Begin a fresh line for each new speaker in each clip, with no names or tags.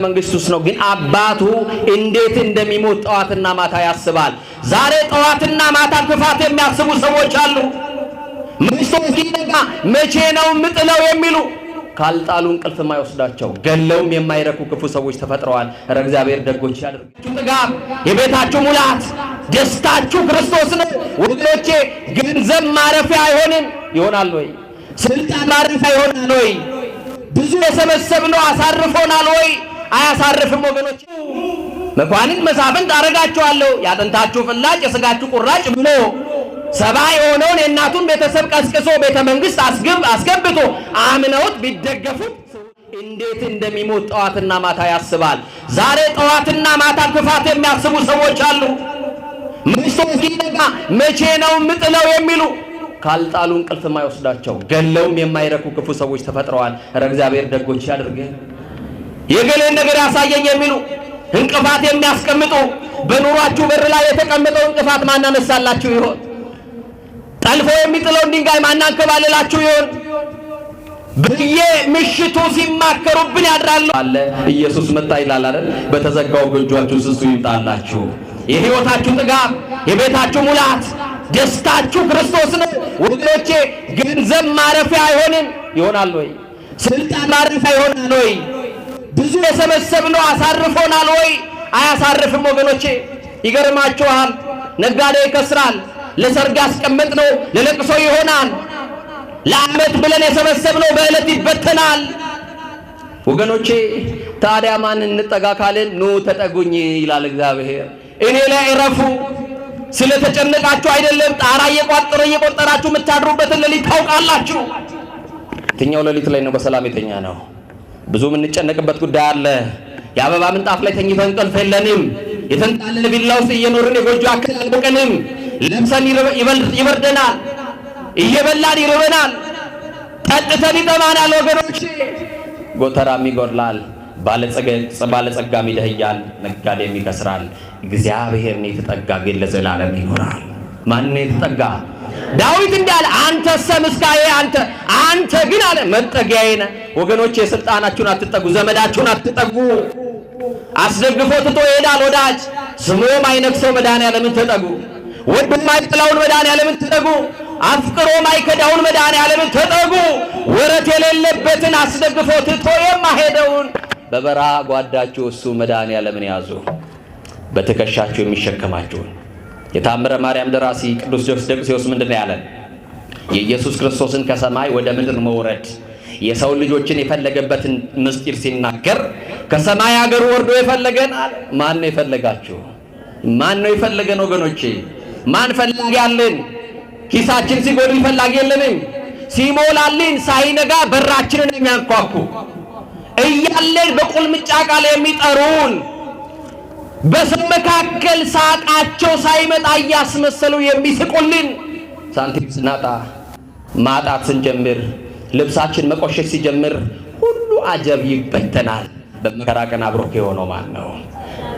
መንግስቱስ ነው ግን አባቱ እንዴት እንደሚሞት ጠዋትና ማታ ያስባል። ዛሬ ጠዋትና ማታ ክፋት የሚያስቡ ሰዎች አሉ። ምሽቶ ሲነጋ መቼ ነው ምጥለው የሚሉ ካልጣሉ እንቅልፍ የማይወስዳቸው ገለውም የማይረኩ ክፉ ሰዎች ተፈጥረዋል። እግዚአብሔር ደጎች ያድርጋችሁ። ጥጋብ የቤታችሁ ሙላት ደስታችሁ ክርስቶስ ነው። ወገኖቼ ገንዘብ ማረፊያ አይሆንም ይሆናል ወይ? ስልጣን ማረፊያ ይሆናል ወይ? ብዙ የሰበሰብነው አሳርፎናል ወይ? አያሳርፍም ወገኖች። መኳንንት መሳፍንት አረጋችኋለሁ ያጥንታችሁ ፍላጭ የሥጋችሁ ቁራጭ ብሎ ሰባ የሆነውን የእናቱን ቤተሰብ ቀስቅሶ ቤተ መንግስት አስገብቶ አምነውት ቢደገፉት እንዴት እንደሚሞት ጠዋትና ማታ ያስባል። ዛሬ ጠዋትና ማታ ክፋት የሚያስቡ ሰዎች አሉ። ምሽቶ ሲነጋ መቼ ነው ምጥለው የሚሉ ካልጣሉ እንቅልፍ የማይወስዳቸው ገለውም የማይረኩ ክፉ ሰዎች ተፈጥረዋል። እግዚአብሔር ደጎች ያድርገን። የገሌን ነገር ያሳየኝ የሚሉ እንቅፋት የሚያስቀምጡ በኑሯችሁ በር ላይ የተቀመጠው እንቅፋት ማን አነሳላችሁ ይሆን? ጠልፎ የሚጥለው ድንጋይ ማን አንከባለላችሁ ይሆን? በየምሽቱ ሲማከሩብን ያድራሉ። አለ ኢየሱስ መጣ ይላል አይደል? በተዘጋው ጎጆአችሁ እሱ ይምጣላችሁ። የሕይወታችሁ ጥጋብ የቤታችሁ ሙላት ደስታችሁ ክርስቶስ ነው። ወገኖቼ ገንዘብ ማረፊያ አይሆንም ይሆናል ወይ? ስልጣን ማረፊያ ይሆናል ወይ? ብዙ የሰበሰብነው አሳርፎናል ወይ? አያሳርፍም ወገኖቼ። ይገርማችኋል፣ ነጋዴ ይከስራል። ለሰርግ ያስቀመጥነው ለለቅሶ ይሆናል። ለዓመት ብለን የሰበሰብነው በዕለት ይበተናል። ወገኖቼ ታዲያ ማን እንጠጋ ካልን ኑ ተጠጉኝ ይላል እግዚአብሔር። እኔ ላይ እረፉ። ስለተጨነቃችሁ አይደለም ጣራ እየቆጠራችሁ የምታድሩበትን ሌሊት ታውቃላችሁ። የትኛው ሌሊት ላይ ነው በሰላም የተኛ ነው? ብዙ የምንጨነቅበት ጉዳይ አለ። የአበባ ምንጣፍ ላይ ተኝተን እንቅልፍ የለንም። የተንጣለለ ቪላ ውስጥ እየኖርን የጎጆ አክል አልበቀንም። ለብሰን ይበርደናል፣ እየበላን ይርበናል፣ ጠጥተን ይጠማናል። ወገኖች ጎተራም ይጎድላል፣ ባለጸጋም ይደህያል፣ ነጋዴም ይከስራል። እግዚአብሔርን የተጠጋ ግን ለዘላለም ይኖራል። ማን የተጠጋ? ዳዊት እንዳለ አንተ ሰምስካዬ አንተ ግን አለ መጠጊያዬ ነህ። ወገኖቼ ስልጣናችሁን አትጠጉ፣ ዘመዳችሁን አትጠጉ። አስደግፎ ትቶ ይሄዳል ወዳጅ። ስሞ ማይነክሰው መድኃኔዓለምን ተጠጉ። ወዶ ማይጥላውን መድኃኔዓለምን ተጠጉ። አፍቅሮ ማይከዳውን መድኃኔዓለምን ተጠጉ። ወረት የሌለበትን አስደግፎ ትቶ የማይሄደውን በበረሃ ጓዳችሁ እሱ መድኃኔዓለምን ያዙ። በትከሻችሁ የሚሸከማችሁን የታምረ ማርያም ደራሲ ቅዱስ ደቅስዮስ ምንድነው ያለን? የኢየሱስ ክርስቶስን ከሰማይ ወደ ምድር መውረድ የሰው ልጆችን የፈለገበትን ምስጢር ሲናገር ከሰማይ ሀገር ወርዶ የፈለገን አለ። ማን ነው የፈለጋችሁ? ማን ነው የፈለገን? ወገኖቼ ማን ፈላጊ አለን? ኪሳችን ሲጎድል ፈላጊ የለንም። ሲሞላልን ሳይነጋ በራችንን የሚያንኳኩ እያለን በቁልምጫ ቃል የሚጠሩን በሰው መካከል ሳቃቸው ሳይመጣ እያስመሰሉ የሚስቁልን ሳንቲም ስናጣ ማጣት ስንጀምር ልብሳችን መቆሸሽ ሲጀምር ሁሉ አጀብ ይበተናል። በመከራ ቀን አብሮክ የሆነው ማን ነው?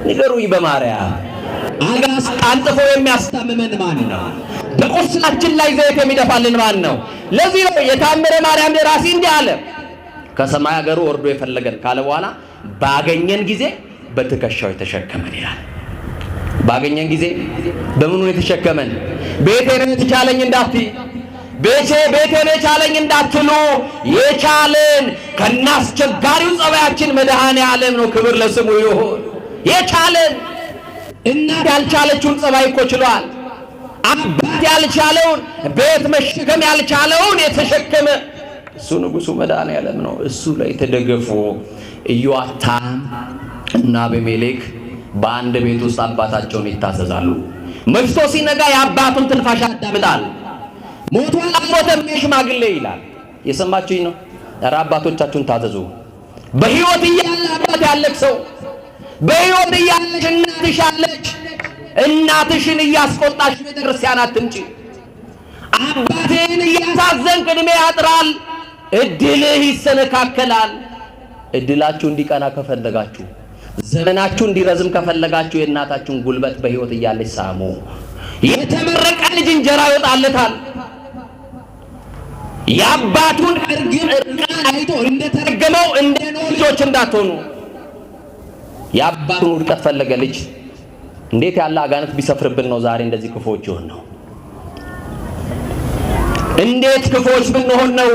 ንገሩኝ በማርያም። አጋስ አንጥፎ የሚያስታምመን ማን ነው? በቁስላችን ላይ ዘይት የሚደፋልን ማን ነው? ለዚህ ነው የታምረ ማርያም ደራሲ እንዲህ አለ፣ ከሰማይ ሀገሩ ወርዶ የፈለገን ካለ በኋላ ባገኘን ጊዜ በትከሻው የተሸከመን ይላል። ባገኘን ጊዜ በምኑ የተሸከመን? ቤቴን የተቻለኝ እንዳትይ፣ ቤቴን የቻለኝ እንዳትሉ፣ የቻለን ከናስቸጋሪው ጸባያችን መድኃኔዓለም ነው። ክብር ለስሙ ይሁን። የቻለን እናት ያልቻለችውን ጸባይ እኮ ችሏል። አባት ያልቻለውን ቤት መሸከም ያልቻለውን የተሸከመ እሱ ንጉሡ መድኃኔዓለም ነው። እሱ ላይ ተደገፉ። ኢዮአታም እና አቤሜሌክ በአንድ ቤት ውስጥ አባታቸውን ይታዘዛሉ። መሽቶ ሲነጋ የአባቱን ትንፋሽ ያዳምጣል። ሞቷል አልሞተም ሽማግሌ ይላል። የሰማችሁኝ ነው? ኧረ አባቶቻችሁን ታዘዙ። በሕይወት እያለ አባት ያለች ሰው፣ በሕይወት እያለች እናትሽ አለች። እናትሽን እያስቆጣሽ ቤተክርስቲያን አትምጪ። አባቴን እያሳዘንክ ዕድሜ ያጥራል፣ እድልህ ይሰነካከላል። እድላችሁ እንዲቀና ከፈለጋችሁ፣ ዘመናችሁ እንዲረዝም ከፈለጋችሁ የእናታችሁን ጉልበት በሕይወት እያለች ሳሙ። የተመረቀ ልጅ እንጀራ ይወጣለታል። የአባቱን እርግማን አይቶ እንደተረገመው እንደ ኖህ ልጆች እንዳትሆኑ። የአባቱን ውድቀት ፈለገ ልጅ። እንዴት ያለ አጋንንት ቢሰፍርብን ነው ዛሬ እንደዚህ ክፉዎች ይሆን ነው? እንዴት ክፉዎች ብንሆን ነው?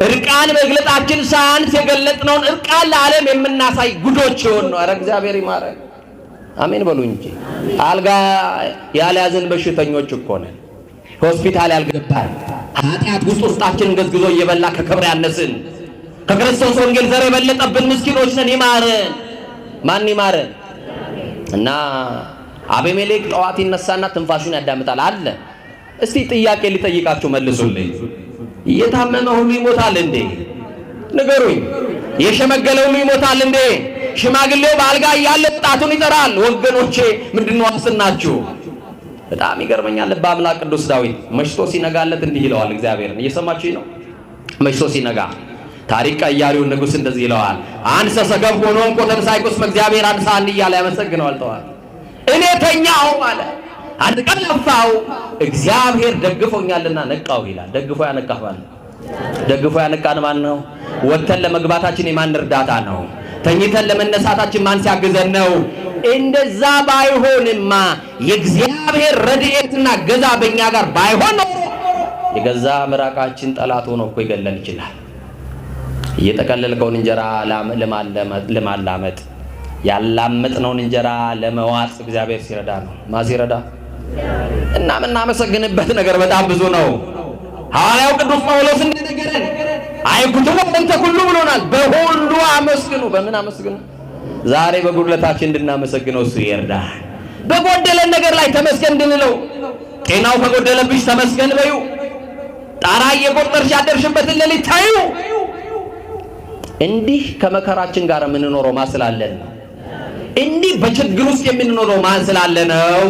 እርቃን መግለጣችን ሳያንስ የገለጥነውን እርቃን ለዓለም የምናሳይ ጉዶች ይሆን ነው? ኧረ እግዚአብሔር ይማረን። አሜን በሉ እንጂ። አልጋ ያልያዝን በሽተኞች እኮ ነን። ሆስፒታል ያልገባን ኃጢአት ውስጣችንን ገዝግዞ እየበላ ከክብር ያነስን ከክርስቶስ ወንጌል ዘር የበለጠብን ምስኪኖች ነን። ይማረን። ማን ይማረን? እና አቤሜሌክ ጠዋት ይነሳና ትንፋሹን ያዳምጣል አለ። እስቲ ጥያቄ ሊጠይቃችሁ መልሱልኝ። የታመመ ሁሉ ይሞታል እንዴ? ንገሩኝ። የሸመገለ ሁሉ ይሞታል እንዴ? ሽማግሌው በአልጋ እያለ ጣቱን ይጠራል። ወገኖቼ ምንድነው ዋስናችሁ? በጣም ይገርመኛል። ልበ አምላክ ቅዱስ ዳዊት መሽቶ ሲነጋለት እንዲህ ይለዋል። እግዚአብሔርን እየሰማችሁኝ ነው? መሽቶ ሲነጋ ታሪክ ቀያሪውን ንጉሥ እንደዚህ ይለዋል። አንሰ ሰገብኩ ወኖንኩ ተንሣእኩ እስመ እግዚአብሔር አንሣኒ እያለ ያመሰግነዋል። ተዋል እኔ ተኛሁ አለ፣ አንቀላፋሁ፣ እግዚአብሔር ደግፎኛልና ነቃሁ ይላል። ደግፎ ያነቃህ ማን? ደግፎ ያነቃን ማን ነው? ወጥተን ለመግባታችን የማን እርዳታ ነው? ተኝተን ለመነሳታችን ማን ሲያግዘን ነው? እንደዛ ባይሆንማ የእግዚአብሔር ረድኤትና ገዛ በእኛ ጋር ባይሆን ነው የገዛ ምራቃችን ጠላት ሆኖ እኮ ይገለል ይችላል። እየጠቀለልከውን እንጀራ ለማላመጥ ያላመጥነውን እንጀራ ለመዋጥ እግዚአብሔር ሲረዳ ነው። ማን ሲረዳ? እና የምናመሰግንበት ነገር በጣም ብዙ ነው። ሐዋርያው ቅዱስ ጳውሎስ እንደነገረን አይኩቱሙ እንተ ኩሉ ብሎናል። በሁሉ አመስግኑ። በምን አመስግኑ? ዛሬ በጉድለታችን እንድናመሰግነው እሱ ይርዳል። በጎደለን ነገር ላይ ተመስገን እንድንለው። ጤናው ከጎደለብሽ ተመስገን በዩ። ጣራ እየቆጠርሽ ያደርሽበትን ሌሊት ታዩ። እንዲህ ከመከራችን ጋር የምንኖረው ማን ስላለን ነው? እንዲህ በችግር ውስጥ የምንኖረው ማን ስላለ ነው?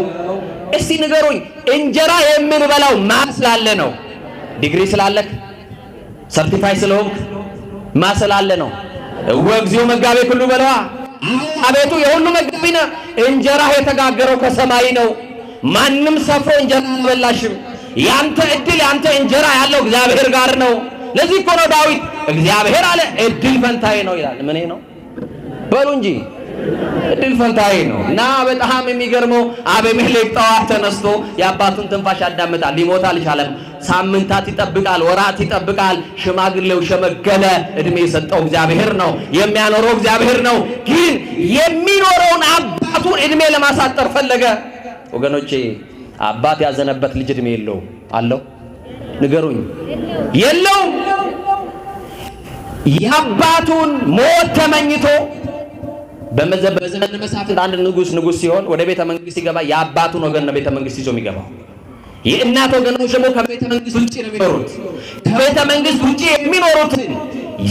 እስቲ ንገሩኝ። እንጀራ የምንበላው ማን ስላለ ነው? ዲግሪ ስላለክ፣ ሰርቲፋይ ስለሆንክ ማን ስላለ ነው? ወግዚው መጋቤ ሁሉ በለዋ። አቤቱ የሁሉ መጋቢ ነህ። እንጀራ የተጋገረው ከሰማይ ነው። ማንም ሰፍሮ እንጀራ አልበላሽም። ያንተ እድል ያንተ እንጀራ ያለው እግዚአብሔር ጋር ነው። ለዚህ እኮ ነው ዳዊት እግዚአብሔር አለ እድል ፈንታዬ ነው ይላል። ምን ነው በሉ እንጂ እድል ፈንታዬ ነው። እና በጣም የሚገርመው አቤሜሌክ ጠዋት ተነስቶ የአባቱን ትንፋሽ ያዳምጣል። ሊሞት አልቻለም። ሳምንታት ይጠብቃል፣ ወራት ይጠብቃል። ሽማግሌው ሸመገለ። እድሜ የሰጠው እግዚአብሔር ነው፣ የሚያኖረው እግዚአብሔር ነው። ግን የሚኖረውን አባቱን እድሜ ለማሳጠር ፈለገ። ወገኖቼ አባት ያዘነበት ልጅ እድሜ የለውም አለው? ንገሩኝ። የለውም። የአባቱን ሞት ተመኝቶ በዘመነ መሳፍንት አንድ ንጉሥ ሲሆን ወደ ቤተ መንግስት ሲገባ የአባቱን ወገን ነው ቤተ መንግስት ይዞ የሚገባው። የእናት ወገኖች ደግሞ ከቤተ መንግስት ውጪ ነው የሚኖሩት። ከቤተ መንግስት ውጪ የሚኖሩትን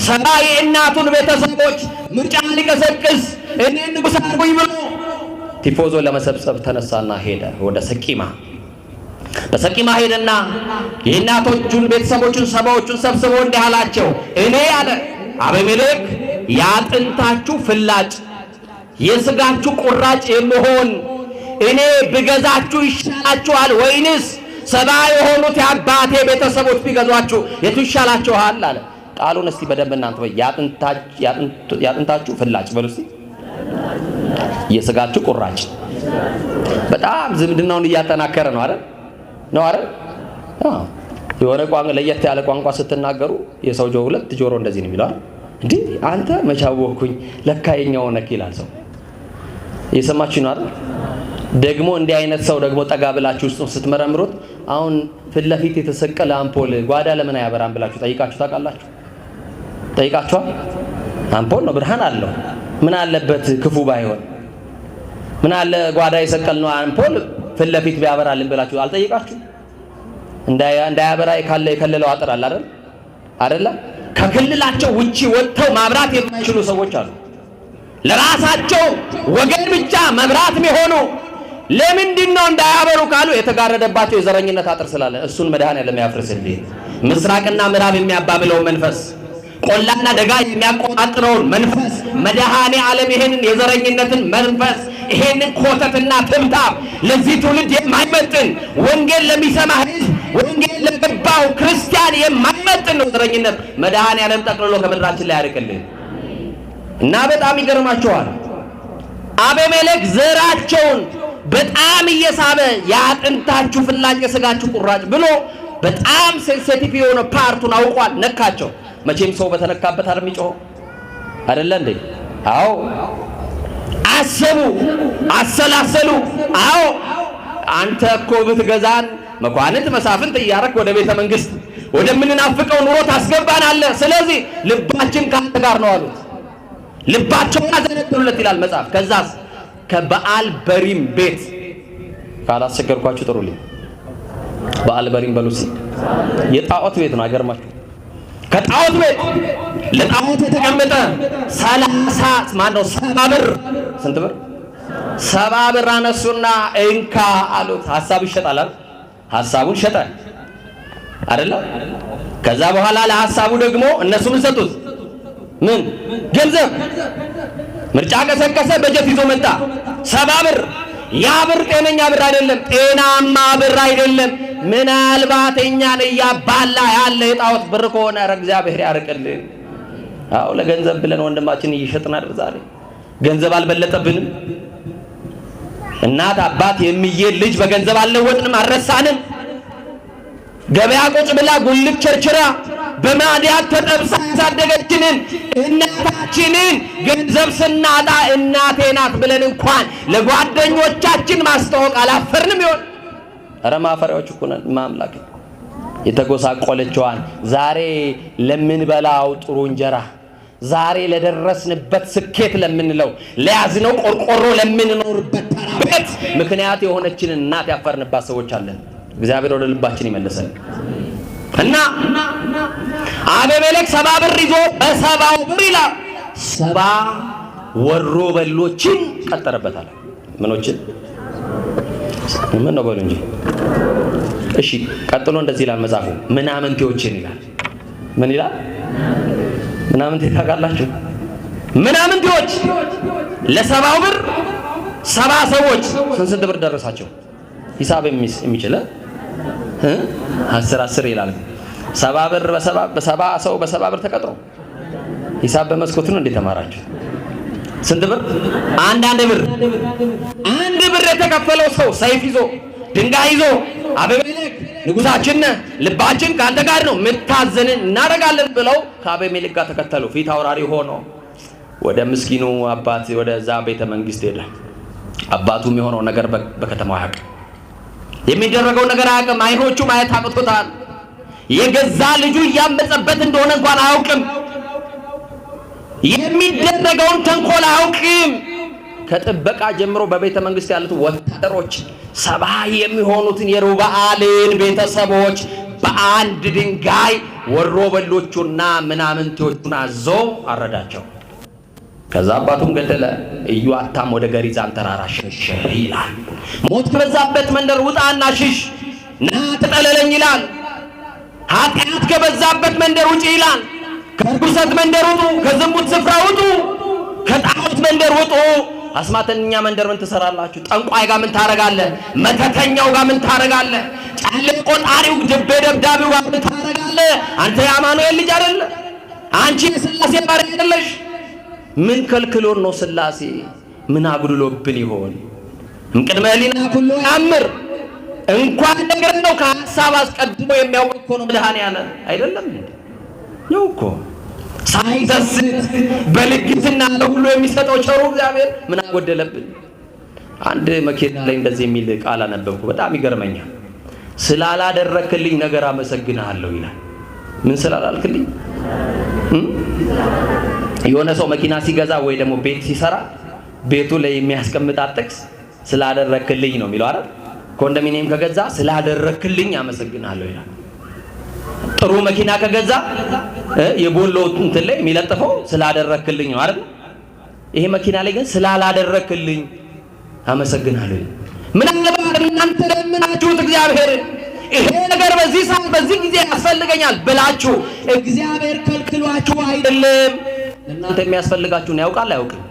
ሰባ የእናቱን ቤተሰቦች ምርጫ ሊቀሰቅስ እኔ ንጉሥ አድርጉኝ ብሎ ቲፎዞ ለመሰብሰብ ተነሳና ሄደ ወደ ሰቂማ። በሰቂማ ሄደና የእናቶቹን ቤተሰቦቹን ሰባዎቹን ሰብስቦ እንዲህ አላቸው። እኔ አለ አቤሜሌክ ያጥንታችሁ ፍላጭ የስጋችሁ ቁራጭ የምሆን እኔ ብገዛችሁ ይሻላችኋል ወይንስ ሰባ የሆኑት የአባቴ ቤተሰቦች ቢገዟችሁ የቱ ይሻላችኋል አለ። ቃሉን እስቲ በደንብ እናንተ ወይ ያጥንታችሁ ፍላጭ በሉ እስቲ። የስጋችሁ ቁራጭ በጣም ዝምድናውን እያጠናከረ ነው አይደል? ነው አይደል? የሆነ ቋንቋ ለየት ያለ ቋንቋ ስትናገሩ የሰው ጆሮ ሁለት ጆሮ እንደዚህ ነው የሚለው። እንዴ አንተ መቻወኩኝ ለካ የኛው ነክ ይላል ሰው። እየሰማችሁ ነው አይደል? ደግሞ እንዲህ አይነት ሰው ደግሞ ጠጋ ብላችሁ ውስጥ ስትመረምሩት አሁን ፊት ለፊት የተሰቀለ አምፖል ጓዳ ለምን አያበራም ብላችሁ ጠይቃችሁ ታውቃላችሁ? ጠይቃችኋል? አምፖል ነው፣ ብርሃን አለው። ምን አለበት ክፉ ባይሆን? ምን አለ ጓዳ የሰቀልነው አምፖል ፊት ለፊት ቢያበራልን ብላችሁ አልጠይቃችሁ? እንዳያበራ የከለለው አጥር አለ አይደል? አይደለ? ከክልላቸው ውጪ ወጥተው ማብራት የማይችሉ ሰዎች አሉ። ለራሳቸው ወገን ብቻ መብራት የሚሆኑ ለምንድን ነው እንዳያበሩ ካሉ የተጋረደባቸው የዘረኝነት አጥር ስላለ እሱን መድኃኔዓለም ያፍርስልኝ። ምስራቅና ምዕራብ የሚያባብለው መንፈስ፣ ቆላና ደጋ የሚያቆጣጥረውን መንፈስ መድኃኔዓለም ይሄንን የዘረኝነትን መንፈስ ይሄንን ኮተትና ትምታም ለዚህ ትውልድ የማይመጥን ወንጌል ለሚሰማ ሕዝብ ወንጌል ለገባው ክርስቲያን የማይመጥን ነው ዘረኝነት። መድኃኔዓለም ጠቅልሎ ከምድራችን ላይ ያርቅልን። እና በጣም ይገርማቸዋል። አቤሜሌክ ዘራቸውን በጣም እየሳበ ያጥንታችሁ ፍላጭ የሥጋችሁ ቁራጭ ብሎ በጣም ሴንሲቲቭ የሆነ ፓርቱን አውቋል። ነካቸው። መቼም ሰው በተነካበት አይደል የሚጮኸው አይደለ እንዴ? አዎ። አሰቡ፣ አሰላሰሉ። አዎ አንተ እኮ ብትገዛን መኳንንት መሳፍንት እያረክ ወደ ቤተ መንግስት ወደምንናፍቀው ኑሮ ታስገባናለህ። ስለዚህ ልባችን ካንተ ጋር ነው አሉት። ልባቸውን አዘነበሉለት ይላል መጽሐፍ። ከዛስ ከበዓል በሪም ቤት ካላስቸገርኳችሁ ጥሩልኝ። በዓል በሪም በሉሲ የጣዖት ቤት ነው። አይገርማችሁ? ከጣዖት ቤት ለጣዖት የተቀመጠ 70 ብር ስንት ብር? 70 ብር አነሱና እንካ አሉት። ሐሳቡ ይሸጣል አይደል? ሐሳቡን ሸጠ አይደለ? ከዛ በኋላ ለሐሳቡ ደግሞ እነሱ ምን ሰጡት? ምን ገንዘብ። ምርጫ ቀሰቀሰ፣ በጀት ይዞ መጣ። 70 ብር። ያ ብር ጤነኛ ብር አይደለም፣ ጤናማ ብር አይደለም። ምናልባት እኛን እያባላ ያለ የጣዖት ብር ከሆነ ኧረ እግዚአብሔር ያርቅልን። አዎ ለገንዘብ ብለን ወንድማችን እየሸጥን አይደል? ዛሬ ገንዘብ አልበለጠብንም? እናት አባት የሚዬ ልጅ በገንዘብ አልለወጥንም፣ አልረሳንም። ገበያ ቁጭ ብላ ጉልት ቸርችራ በማዲያት ተጠብሳ ያሳደገችንን እናታችንን ገንዘብ ስናጣ እናቴ ናት ብለን እንኳን ለጓደኞቻችን ማስተዋወቅ አላፈርንም ይሆን? ኧረ ማፈሪያዎች እኮ ነን። ማምላክ የተጎሳቆለችዋን ዛሬ ለምንበላው ጥሩ እንጀራ፣ ዛሬ ለደረስንበት ስኬት ለምንለው ለያዝነው ቆርቆሮ ለምንኖርበት ቤት ምክንያት የሆነችንን እናት ያፈርንባት ሰዎች አለን። እግዚአብሔር ወደ ልባችን ይመለሰን እና አቤሜሌክ 70 ብር ይዞ በ70 ብር ይላል 70 ወሮ በሎችን ቀጠረበታል። ምኖችን ምን ነው በሉ እንጂ። እሺ ቀጥሎ እንደዚህ ይላል መጽሐፉ፣ ምናምንቴዎችን ይላል። ምን ይላል? ምናምንቴ ታውቃላችሁ? ምናምንቴዎች ለ70 ብር 70 ሰዎች ስንት ብር ደረሳቸው? ሂሳብ የሚችል 10 ይላል። 70 ብር በ70 ሰው በ70 ብር ተቀጥሮ ሂሳብ በመስኮት ነው እንዴ ተማራችሁ? ስንት ብር? አንድ ብር። አንድ ብር የተከፈለው ሰው ሰይፍ ይዞ ድንጋይ ይዞ አቤሜሌክ ንጉሳችን ልባችን ካንተ ጋር ነው ምታዘንን እናደርጋለን ብለው ከአቤሜሌክ ጋር ተከተሉ። ፊት አውራሪ ሆኖ ወደ ምስኪኑ አባት ወደዛ ቤተ መንግስት ሄደ። አባቱ የሚሆነው ነገር በከተማው አያውቅም። የሚደረገው ነገር አያውቅም። አይኖቹ ማየት አቅቶታል። የገዛ ልጁ እያመጸበት እንደሆነ እንኳን አያውቅም። የሚደረገውን ተንኮል አያውቅም። ከጥበቃ ጀምሮ በቤተ መንግስት ያሉት ወታደሮች 70 የሚሆኑትን የሩበአልን ቤተሰቦች በአንድ ድንጋይ ወሮ በሎቹና ምናምንቴዎቹን አዞ አረዳቸው። ከዛ አባቱን ገደለ። ኢዮአታም ወደ ገሪዛን ተራራ ሸሸ ይላል። ሞት ከበዛበት መንደር ውጣና ሽሽ፣ ና ተጠለለኝ ይላል። ኃጢአት ከበዛበት መንደር ውጪ ይላል። ከርኩሰት መንደር ውጡ፣ ከዝሙት ስፍራ ውጡ፣ ከጣዖት መንደር ውጡ። አስማተኛ መንደር ምን ትሰራላችሁ? ጠንቋይ ጋር ምን ታረጋለህ? መተተኛው ጋር ምን ታረጋለህ? ጫሌ ቆጣሪው ድቤ ደብዳቢው ጋር ምን ታረጋለህ? አንተ የአማኑኤል ልጅ አይደለ? አንቺ የሥላሴ ባሪያ አይደለሽ? ምን ከልክሎን ነው? ሥላሴ ምን አጉድሎብን ይሆን? እምቅድመ ሕሊና ኩሉ ያምር። እንኳን ነገር ነው ከሐሳብ አስቀድሞ የሚያውቅ እኮ ነው መድኃኒዓለም አይደለም ነው እኮ ሳይሰስት በልግስና ለሁሉ የሚሰጠው ቸሩ እግዚአብሔር ምን አጎደለብን? አንድ መኪና ላይ እንደዚህ የሚል ቃል አነበብኩ። በጣም ይገርመኛል። ስላላደረክልኝ ነገር አመሰግናለሁ ይላል። ምን ስላላልክልኝ? የሆነ ሰው መኪና ሲገዛ ወይ ደግሞ ቤት ሲሰራ ቤቱ ላይ የሚያስቀምጣት ጥቅስ ስላደረክልኝ ነው የሚለው አይደል? ኮንዶሚኒየም ከገዛ ስላደረክልኝ አመሰግናለሁ ይላል። ጥሩ መኪና ከገዛ የቦሎ እንትን ላይ የሚለጥፈው ስላደረክልኝ ነው አይደል? ይሄ መኪና ላይ ግን ስላላደረክልኝ አመሰግናለሁ። ምናልባት እናንተ ለምናችሁት እግዚአብሔር ይሄ ነገር በዚህ ሰዓት በዚህ ጊዜ ያስፈልገኛል ብላችሁ እግዚአብሔር ከልክሏችሁ አይደለም። እናንተ የሚያስፈልጋችሁን ያውቃል አያውቅም?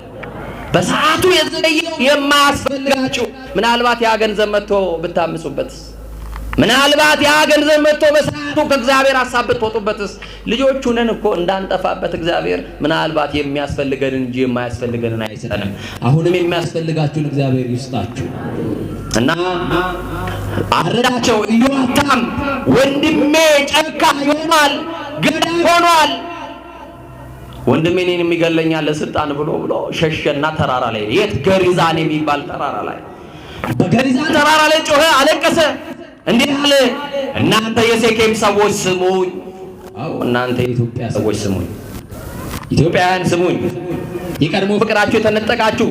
በሰዓቱ የዘገየው የማያስፈልጋችሁ ምናልባት ያ ገንዘብ መጥቶ ብታምጹበት ምናልባት ያ ገንዘብ መጥቶ በሰዓቱ ከእግዚአብሔር ሐሳብ ብትወጡበትስ? ልጆቹ ነን እኮ እንዳንጠፋበት እግዚአብሔር ምናልባት የሚያስፈልገንን እንጂ የማያስፈልገንን አይሰጠንም። አሁንም የሚያስፈልጋችሁን እግዚአብሔር ይስጣችሁ እና አረዳቸው። ኢዮአታም ወንድሜ ጨካኝ ሆኗል፣ ገዳይ ሆኗል፣ ወንድሜ እኔን የሚገለኛል ለስልጣን ብሎ ሸሸና ተራራ ላይ የት ገሪዛን የሚባል ተራራ ላይ በገሪዛን ተራራ ላይ ጮኸ፣ አለቀሰ። እንዲህ አለ፣ እናንተ የሴኬም ሰዎች ስሙኝ። አዎ እናንተ የኢትዮጵያ ሰዎች ስሙኝ፣ ኢትዮጵያውያን ስሙኝ። የቀድሞ ፍቅራችሁ የተነጠቃችሁ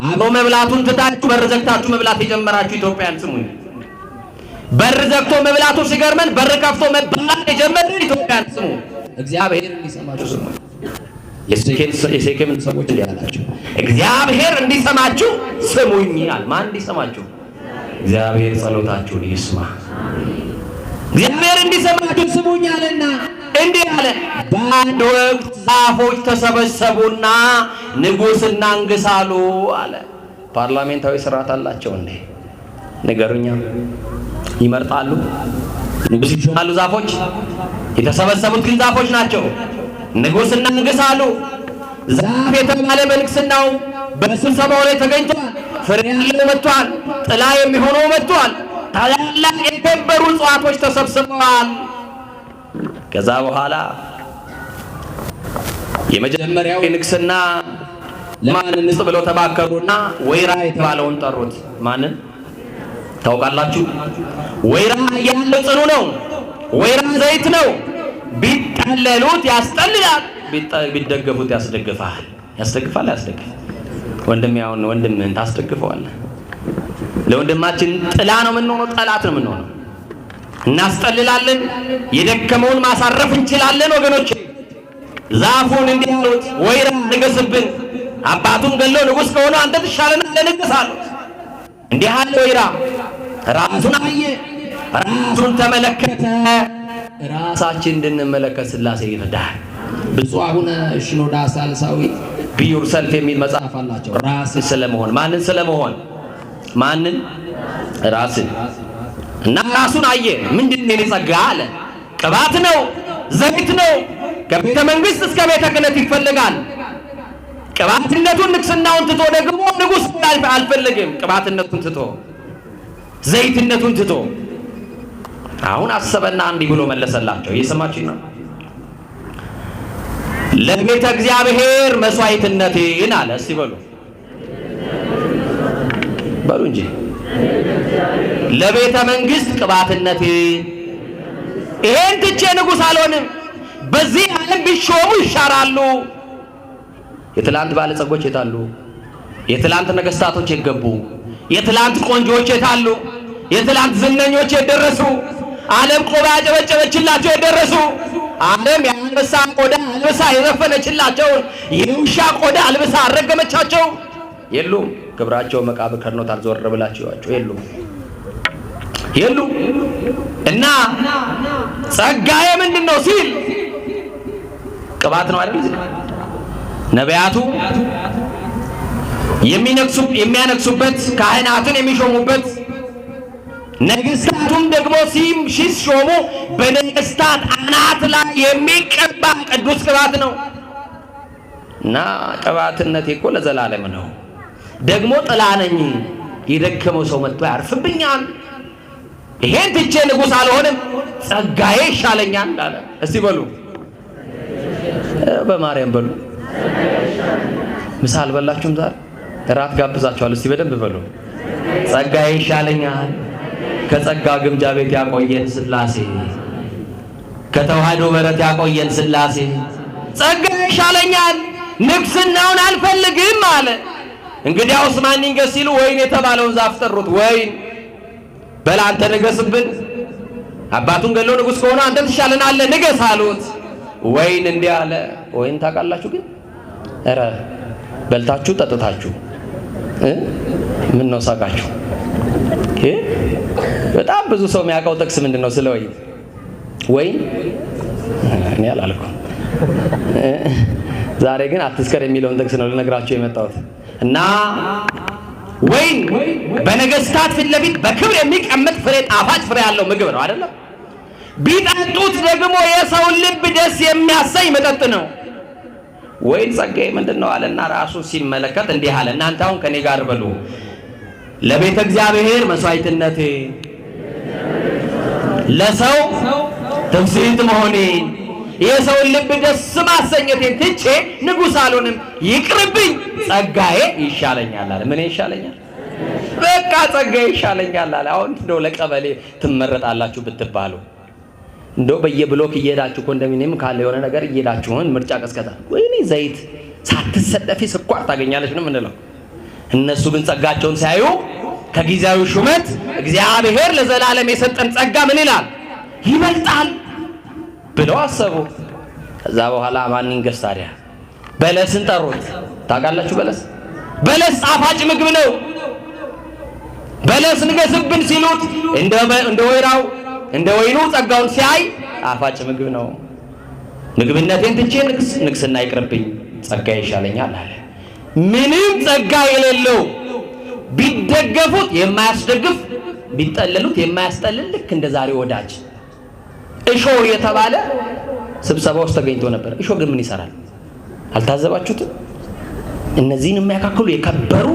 አብሮ መብላቱን ትታችሁ በር ዘግታችሁ መብላት የጀመራችሁ ኢትዮጵያውያን ስሙኝ። በር ዘግቶ መብላቱ ሲገርመን በር ከፍቶ መብላት የጀመርን ኢትዮጵያውያን ስሙ። እግዚአብሔር እንዲሰማችሁ ስሙኝ። የሴኬም ሰዎች እንዲህ አላቸው፣ እግዚአብሔር እንዲሰማችሁ ስሙኝ አለ። ማን እንዲሰማችሁ? እግዚአብሔር ጸሎታችሁን ይስማ። እግዚአብሔር እንዲሰማችሁ ስሙኝ አለና እንዲህ አለ፣ በአንድ ወቅት ዛፎች ተሰበሰቡና ንጉሥና እንግሳሉ አለ። ፓርላሜንታዊ ስርዓት አላቸው እንዴ? ንገሩኛ። ይመርጣሉ፣ ንጉሥ ይሾማሉ። ዛፎች የተሰበሰቡት ግን ዛፎች ናቸው። ንጉሥና እንግሳሉ። ዛፍ የተባለ በንግስናው በስብሰባው ላይ ተገኝቷል። ፍሬ ያለው መጥቷል። ጥላ የሚሆነው መጥቷል። ታላላቅ የከበሩ እጽዋቶች ተሰብስበዋል። ከዛ በኋላ የመጀመሪያው የንግስና ለማን እንስጥ ብለው ተባከሩና ወይራ የተባለውን ጠሩት። ማንን ታውቃላችሁ? ወይራ ያለው ጽኑ ነው። ወይራ ዘይት ነው። ቢጠለሉት ያስጠልላል፣ ቢደገፉት ያስደግፋል። ያስደግፋል፣ ያስደግፋል። ወንድም ያውን ወንድምህን ታስደግፈዋለህ። ለወንድማችን ጥላ ነው የምንሆነው፣ ጠላት ነው የምንሆነው። እናስጠልላለን፣ የደከመውን ማሳረፍ እንችላለን። ወገኖች ዛፉን እንዲህ አሉት፣ ወይራ ንገስብን፣ አባቱን ገለው ንጉሥ ከሆነ አንተ ትሻለናለህ፣ ንገስ አሉት። እንዲህ አለ ወይራ። ራሱን አየ፣ ራሱን ተመለከተ። ራሳችን እንድንመለከት ሥላሴ ይረዳል። ብፁዕ አቡነ ሽኖዳ ሳልሳዊ ቢዩር ሰልፍ የሚል መጽሐፍ አላቸው። ራስን ስለመሆን ማንን ስለመሆን ማንን ራስን እና ራሱን አየ። ምንድነው የኔ ጸጋ አለ። ቅባት ነው፣ ዘይት ነው። ከቤተ መንግስት እስከ ቤተ ክህነት ይፈልጋል። ቅባትነቱን ንግስናውን ትቶ ደግሞ ንጉሥ አልፈልግም። ቅባትነቱን ትቶ ዘይትነቱን ትቶ አሁን አሰበና እንዲህ ብሎ መለሰላቸው። እየሰማችሁ ነው። ለቤተ እግዚአብሔር መስዋዕትነቴን አለ። እስቲ በሉ በሉ እንጂ ለቤተ መንግስት ቅባትነቴን፣ ይሄን ትቼ ንጉሥ አልሆንም። በዚህ ዓለም ቢሾሙ ይሻራሉ። የትላንት ባለጸጎች የታሉ? የትላንት ነገስታቶች የገቡ? የትላንት ቆንጆዎች የታሉ? የትላንት ዝነኞች የደረሱ? ዓለም ቆባ ያጨበጨበችላቸው የደረሱ? ዓለም የአንበሳ ቆዳ አልብሳ የዘፈነችላቸውን የውሻ ቆዳ አልብሳ አረገመቻቸው? የሉም። ክብራቸው መቃብር ከድኖታል። ዞር ብላችሁ ያቸው የሉም፣ የሉም። እና ጸጋዬ ምንድነው ሲል ቅባት ነው አይደል? ነቢያቱ የሚያነግሱበት፣ ካህናትን የሚሾሙበት፣ ነገስታቱም ደግሞ ሲሾሙ በነገስታት አናት ላይ የሚቀባ ቅዱስ ቅባት ነው። እና ቅባትነቴ እኮ ለዘላለም ነው። ደግሞ ጥላ ነኝ። የደከመው ሰው መጥቶ ያርፍብኛል። ይሄን ትቼ ንጉሥ አልሆንም፣ ጸጋዬ ይሻለኛል አለ። እስቲ በሉ በማርያም በሉ። ምሳ አልበላችሁም? ዛሬ እራት ጋብዛችኋል። እስቲ በደንብ በሉ። ጸጋዬ ይሻለኛል። ከጸጋ ግምጃ ቤት ያቆየን ሥላሴ፣ ከተዋህዶ በረት ያቆየን ሥላሴ። ጸጋዬ ይሻለኛል፣ ንግስናውን አልፈልግም አለ። እንግዲያውስ ማን ይንገስ ሲሉ ወይን የተባለውን ዛፍ ጠሩት። ወይን በል አንተ ንገስብን፣ አባቱን ገሎ ንጉሥ ከሆነ አንተ ትሻለናለህ፣ ንገስ አሉት። ወይን እንዲህ አለ። ወይን ታውቃላችሁ ግን? ኧረ በልታችሁ ጠጥታችሁ ምን ነው ሳቃችሁ? በጣም ብዙ ሰው የሚያውቀው ጥቅስ ምንድን ነው ስለ ወይን? ወይን እኔ አላልኩም። ዛሬ ግን አትስከር የሚለውን ጥቅስ ነው ልነግራችሁ የመጣሁት። እና ወይን በነገስታት ፊት ለፊት በክብር የሚቀመጥ ፍሬ ጣፋጭ ፍሬ ያለው ምግብ ነው አይደለም? ቢጠጡት ደግሞ የሰውን ልብ ደስ የሚያሰኝ መጠጥ ነው። ወይን ጸጋዬ ምንድነው አለና ራሱ ሲመለከት እንዲህ አለ፣ እናንተ አሁን ከኔ ጋር በሉ ለቤተ እግዚአብሔር መስዋዕትነቴ ለሰው ትምስሕት መሆኔን የሰውን ልብ ደስ ማሰኘቴን ትቼ ንጉሥ አልሆንም፣ ይቅርብኝ፣ ጸጋዬ ይሻለኛል አለ። ምን ይሻለኛል? በቃ ጸጋዬ ይሻለኛል አለ። አሁን እንደው ለቀበሌ ትመረጣላችሁ ብትባሉ እንደው በየብሎክ እየሄዳችሁ ኮንዶሚኒየም ካለ የሆነ ነገር እየሄዳችሁን ምርጫ ቀስቀሳ ወይኔ ዘይት ሳትሰጠፊ ስኳር ታገኛለች ነው የምንለው። እነሱ ግን ጸጋቸውን ሲያዩ ከጊዜያዊ ሹመት እግዚአብሔር ለዘላለም የሰጠን ጸጋ ምን ይላል? ይበልጣል ብለው አሰቡ። ከዛ በኋላ ማን ይንገስ ታዲያ? በለስን ጠሩት። ታውቃላችሁ በለስ ጣፋጭ ምግብ ነው። በለስ ንገስብን ሲሉት እንደ ወይራው እንደ ወይኑ ጸጋውን ሲያይ ጣፋጭ ምግብ ነው። ምግብነቴን ትቼ ንግስና ይቅርብኝ፣ ጸጋ ይሻለኛል አለ። ምንም ጸጋ የሌለው ቢደገፉት የማያስደግፍ ቢጠለሉት የማያስጠልል ልክ እንደ ዛሬ ወዳጅ እሾህ የተባለ ስብሰባ ውስጥ ተገኝቶ ነበር። እሾህ ግን ምን ይሰራል? አልታዘባችሁትም? እነዚህን የሚያካክሉ የከበሩ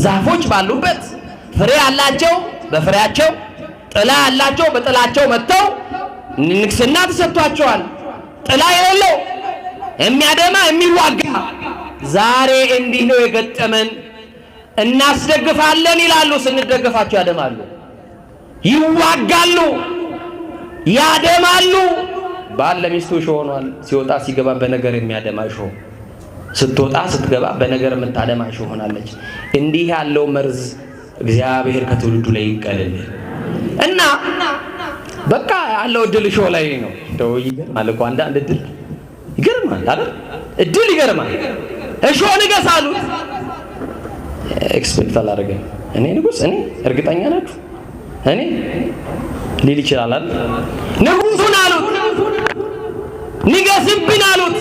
ዛፎች ባሉበት ፍሬ ያላቸው በፍሬያቸው ጥላ ያላቸው በጥላቸው መጥተው ንግስና ተሰጥቷቸዋል። ጥላ የሌለው የሚያደማ የሚዋጋ ዛሬ እንዲህ ነው የገጠመን። እናስደግፋለን ይላሉ፣ ስንደግፋቸው ያደማሉ፣ ይዋጋሉ፣ ያደማሉ። ባል ለሚስቱ እሾህ ሆኗል። ሲወጣ ሲገባ በነገር የሚያደማ እሾህ፣ ስትወጣ ስትገባ በነገር የምታደማ እሾህ ሆናለች። እንዲህ ያለው መርዝ እግዚአብሔር ከትውልዱ ላይ ይቀልል እና በቃ ያለው እድል እሾህ ላይ ነው። እንደው ይገርማል እኮ አንዳንድ እድል ይገርማል አይደል? እድል ይገርማል። እሾህ ንገስ አሉት። ኤክስፔክት አላደረገም። እኔ ንጉስ፣ እኔ እርግጠኛ ናችሁ እኔ ሊል ይችላል አይደል? ንጉሱን አሉት፣ ንገስብን አሉት።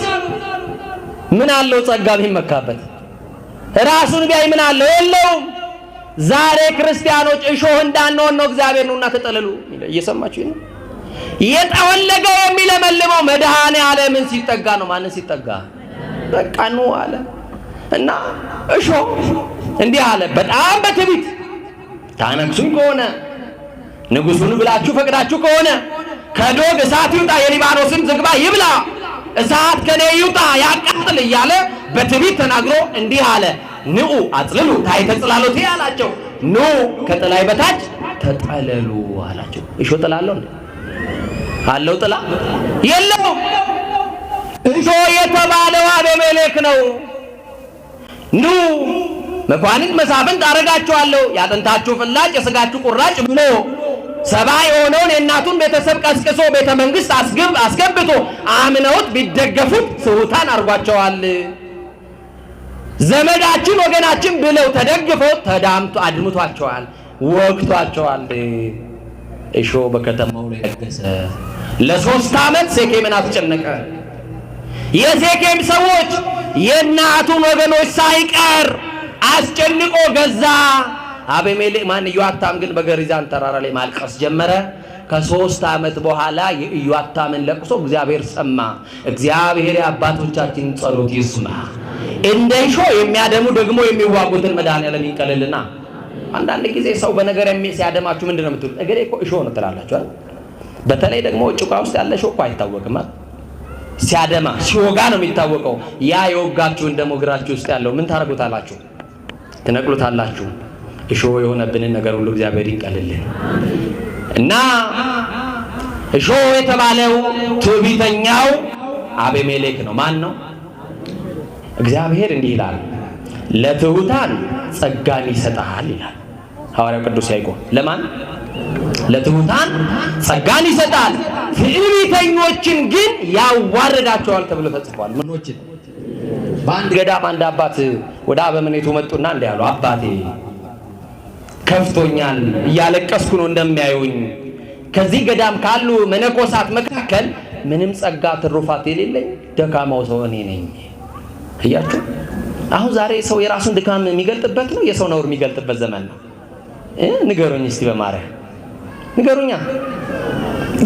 ምን አለው ጸጋ ቢመካበት? ራሱን ቢያይ ምን አለው? የለውም። ዛሬ ክርስቲያኖች እሾህ እንዳንሆን ነው እግዚአብሔር ነውና ተጠለሉ። እየሰማችሁ ነው? የጠወለገ የሚለመልመው መድኃኔ ዓለምን ሲጠጋ ነው። ማንን ሲጠጋ? በቃ ነው አለ እና እሾህ እንዲህ አለ። በጣም በትዕቢት ታነግሱኝ ከሆነ ንጉሱን ብላችሁ ፈቅዳችሁ ከሆነ ከዶግ እሳት ይውጣ፣ የሊባኖስን ዝግባ ይብላ፣ እሳት ከኔ ይውጣ ያቃጥል እያለ በትዕቢት ተናግሮ እንዲህ አለ። ንዑ አጽልሉ ታሕተ ጽላሎቴ አላቸው። ኑ ከጥላይ በታች ተጠለሉ አላቸው። እሾህ ጥላ አለው እንዴ? አለው ጥላ? የለውም። እሾህ የተባለው አቤሜሌክ ነው። ኑ መኳንንት መሳፍንት አረጋችኋለሁ፣ ያጥንታችሁ ፍላጭ የሥጋችሁ ቁራጭ ብሎ ሰባ የሆነውን የእናቱን ቤተሰብ ቀስቅሶ ቤተ መንግሥት አስገብቶ አምነውት ቢደገፉት ስሑታን አድርጓቸዋል። ዘመዳችን ወገናችን ብለው ተደግፈው አድምቷቸዋል፣ ወግቷቸዋል። እሾህ በከተማው ላይ ነገሰ። ለ3 ዓመት ሴኬምን አስጨነቀ። የሴኬም ሰዎች የእናቱን ወገኖች ሳይቀር አስጨንቆ ገዛ። አቤሜሌክ ኢዮአታም ግን በገሪዛን ተራራ ላይ ማልቀስ ጀመረ። ከ3 ዓመት በኋላ የኢዮአታምን ለቅሶ እግዚአብሔር ሰማ። እግዚአብሔር የአባቶቻችን ጸሎት ይስማ። እንደ እሾህ የሚያደሙ ደግሞ የሚዋጉትን መድኃኔዓለም ይንቀልልና። አንዳንድ ጊዜ ሰው በነገር ሲያደማችሁ ምንድነው የምትሉት? እገሌ እኮ እሾህ ነው ትላላችሁ አይደል? በተለይ ደግሞ ጭቃ ውስጥ ያለ እሾህ እኮ አይታወቅም። ሲያደማ ሲወጋ ነው የሚታወቀው። ያ የወጋችሁን ደግሞ እግራችሁ ውስጥ ያለው ምን ታረጉታላችሁ? ትነቅሉታላችሁ። እሾህ የሆነብንን ነገር ሁሉ እግዚአብሔር ይንቀልልን እና እሾህ የተባለው ትዕቢተኛው አቤሜሌክ ነው። ማን ነው? እግዚአብሔር እንዲህ ይላል፣ ለትሑታን ጸጋን ይሰጣል ይላል ሐዋርያው ቅዱስ ያዕቆብ። ለማን? ለትሑታን ጸጋን ይሰጣል፣ ትዕቢተኞችን ግን ያዋርዳቸዋል ተብሎ ተጽፏል። ምኖችን? በአንድ ገዳም አንድ አባት ወደ አበምኔቱ መጡና እንዲህ አሉ፣ አባቴ ከፍቶኛል፣ እያለቀስኩ ነው እንደሚያዩኝ። ከዚህ ገዳም ካሉ መነኮሳት መካከል ምንም ጸጋ ትሩፋት የሌለኝ ደካማው ሰው እኔ ነኝ። እያችሁ አሁን ዛሬ ሰው የራሱን ድካም የሚገልጥበት ነው የሰው ነውር የሚገልጥበት ዘመን ነው። ንገሩኝ እስቲ በማርያም ንገሩኛ።